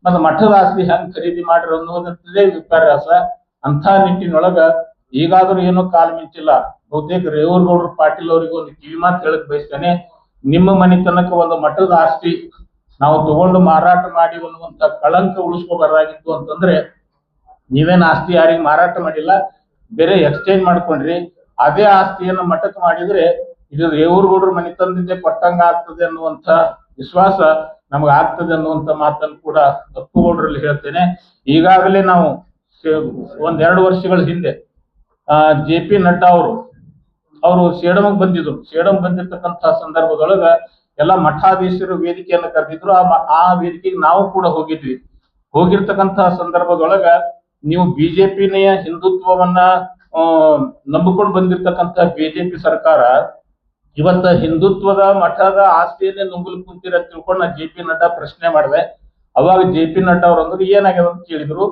ಮತ್ತು ಮಠದ ಆಸ್ತಿ ಹೆಂಗ್ ಖರೀದಿ ಮಾಡಿರೋ ಅನ್ನೋದೇ ವಿಪರ್ಯಾಸ. ಅಂತ ನಿಟ್ಟಿನೊಳಗ ಈಗಾದ್ರೂ ಏನೋ ಕಾಲ ಮಿಂಚಿಲ್ಲ. ಬಹುತೇಕ ರೇವೂರ್ ಗೌಡ್ರ ಪಾಟೀಲ್ ಅವರಿಗೆ ಒಂದು ಕಿವಿ ಮಾತು ಹೇಳಕ್ ಬಯಸ್ತೇನೆ. ನಿಮ್ಮ ಮನಿತನಕ್ಕೆ ಒಂದು ಮಠದ ಆಸ್ತಿ ನಾವು ತಗೊಂಡು ಮಾರಾಟ ಮಾಡಿ ಅನ್ನುವಂತ ಕಳಂಕ ಉಳಿಸ್ಕೋಬಾರ್ದಾಗಿತ್ತು ಅಂತಂದ್ರೆ, ನೀವೇನು ಆಸ್ತಿ ಯಾರಿಗೆ ಮಾರಾಟ ಮಾಡಿಲ್ಲ, ಬೇರೆ ಎಕ್ಸ್ಚೇಂಜ್ ಮಾಡ್ಕೊಂಡ್ರಿ. ಅದೇ ಆಸ್ತಿಯನ್ನು ಮಠಕ್ಕೆ ಮಾಡಿದ್ರೆ ಇದು ರೇವೂರ್ ಗೌಡ್ರ ಮನಿತನದಿಂದ ಕೊಟ್ಟಂಗ ಆಗ್ತದೆ ಅನ್ನುವಂತ ವಿಶ್ವಾಸ ನಮ್ಗೆ ಆಗ್ತದೆ ಅನ್ನುವಂತ ಮಾತನ್ನು ಕೂಡ ತಪ್ಪುಗೌಡ್ರಲ್ಲಿ ಹೇಳ್ತೇನೆ. ಈಗಾಗಲೇ ನಾವು 1-2 ವರ್ಷಗಳ ಹಿಂದೆ JP ನಡ್ಡಾ ಅವರು ಸೇಡಂಗೆ ಬಂದಿದ್ರು. ಸೇಡಂ ಬಂದಿರ್ತಕ್ಕಂಥ ಸಂದರ್ಭದೊಳಗ ಎಲ್ಲ ಮಠಾಧೀಶರು ವೇದಿಕೆಯನ್ನು ಕರೆದಿದ್ರು. ಆ ವೇದಿಕೆಗೆ ನಾವು ಕೂಡ ಹೋಗಿದ್ವಿ. ಹೋಗಿರ್ತಕ್ಕಂಥ ಸಂದರ್ಭದೊಳಗ ನೀವು ಬಿಜೆಪಿನೆಯ ಹಿಂದುತ್ವವನ್ನ ನಂಬಿಕೊಂಡು ಬಂದಿರ್ತಕ್ಕಂಥ ಬಿಜೆಪಿ ಸರ್ಕಾರ ಇವತ್ತ ಹಿಂದುತ್ವದ ಮಠದ ಆಸ್ತಿಯನ್ನೇ ನುಂಗಲು ಕುಂತೀರ ಅಂತ ತಿಳ್ಕೊಂಡು ನಾ JP ನಡ್ಡಾ ಪ್ರಶ್ನೆ ಮಾಡಿದೆ. ಅವಾಗ JP ನಡ್ಡಾ ಅವ್ರು ಅಂದ್ರು, ಏನಾಗ್ಯದ ಅಂತ ಕೇಳಿದ್ರು.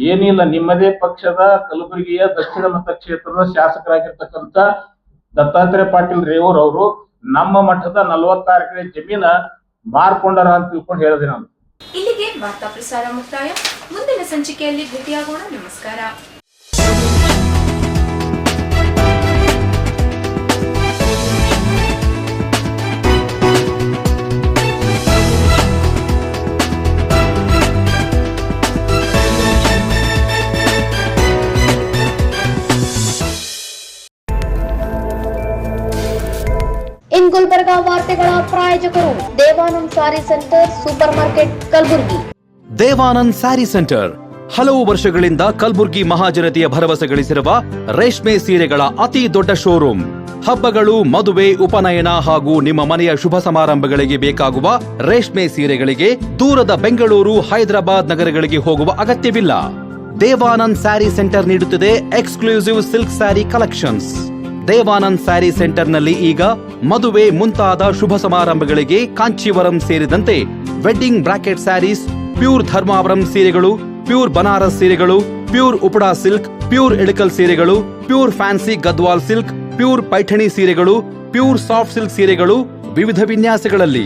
ಏನಿಲ್ಲ, ನಿಮ್ಮದೇ ಪಕ್ಷದ ಕಲಬುರಗಿಯ ದಕ್ಷಿಣ ಮತಕ್ಷೇತ್ರದ ಶಾಸಕರಾಗಿರ್ತಕ್ಕಂಥ ದತ್ತಾತ್ರೇಯ ಪಾಟೀಲ್ ರೇವೂರ್ ಅವರು ನಮ್ಮ ಮಠದ 46 ಎಕರೆ ಜಮೀನ ಮಾರ್ಕೊಂಡಾರ ಅಂತ ತಿಳ್ಕೊಂಡು ಹೇಳಿದೆ ನಾನು. ಇಲ್ಲಿಗೆ ವಾರ್ತಾ ಪ್ರಸಾರ ಮುಕ್ತಾಯ. ಮುಂದಿನ ಸಂಚಿಕೆಯಲ್ಲಿ ಭೇಟಿಯಾಗೋಣ. ನಮಸ್ಕಾರ. ಇನ್ ಗುಲ್ಬರ್ಗ ವಾರ್ತೆಗಳ ಪ್ರಾಯೋಜಕರು Devanand sari centre supermarket Kalaburagi. Devanand sari centre ಹಲವು ವರ್ಷಗಳಿಂದ ಕಲಬುರ್ಗಿ ಮಹಾಜನತೆಯ ಭರವಸೆ ಗಳಿಸಿರುವ ರೇಷ್ಮೆ ಸೀರೆಗಳ ಅತಿ ದೊಡ್ಡ ಶೋರೂಮ್. ಹಬ್ಬಗಳು, ಮದುವೆ, ಉಪನಯನ ಹಾಗೂ ನಿಮ್ಮ ಮನೆಯ ಶುಭ ಸಮಾರಂಭಗಳಿಗೆ ಬೇಕಾಗುವ ರೇಷ್ಮೆ ಸೀರೆಗಳಿಗೆ ದೂರದ ಬೆಂಗಳೂರು, ಹೈದರಾಬಾದ್ ನಗರಗಳಿಗೆ ಹೋಗುವ ಅಗತ್ಯವಿಲ್ಲ. ದೇವಾನಂದ್ ಸ್ಯಾರಿ ಸೆಂಟರ್ ನೀಡುತ್ತಿದೆ exclusive silk sari collections. Devanand sari ಸೆಂಟರ್ನಲ್ಲಿ ಈಗ ಮದುವೆ ಮುಂತಾದ ಶುಭ ಸಮಾರಂಭಗಳಿಗೆ ಕಾಂಚೀವರಂ ಸೇರಿದಂತೆ wedding brocade saris, pure Dharmavaram ಸೀರೆಗಳು, ಪ್ಯೂರ್ ಬನಾರಸ್ ಸೀರೆಗಳು, pure Uppada silk, pure Ilkal ಸೀರೆಗಳು, pure fancy Gadwal silk, pure Paithani ಸೀರೆಗಳು, ಪ್ಯೂರ್ ಸಾಫ್ಟ್ ಸಿಲ್ಕ್ ಸೀರೆಗಳು ವಿವಿಧ ವಿನ್ಯಾಸಗಳಲ್ಲಿ.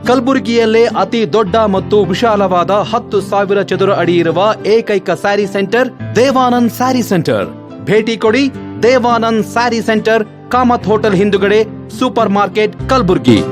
ಕಲಬುರಗಿಯಲ್ಲೇ ಅತಿ ದೊಡ್ಡ ಮತ್ತು ವಿಶಾಲವಾದ 10,000 ಚದುರ ಅಡಿ ಇರುವ ಏಕೈಕ ಸ್ಯಾರಿ ಸೆಂಟರ್ ದೇವಾನಂದ್ ಸ್ಯಾರಿ ಸೆಂಟರ್. ಭೇಟಿ ಕೊಡಿ. ದೇವಾನಂದ್ ಸ್ಯಾರಿ ಸೆಂಟರ್, ಕಾಮತ್ ಹೋಟೆಲ್ ಹಿಂದುಗಡೆ, ಸೂಪರ್ ಮಾರ್ಕೆಟ್, ಕಲಬುರ್ಗಿ.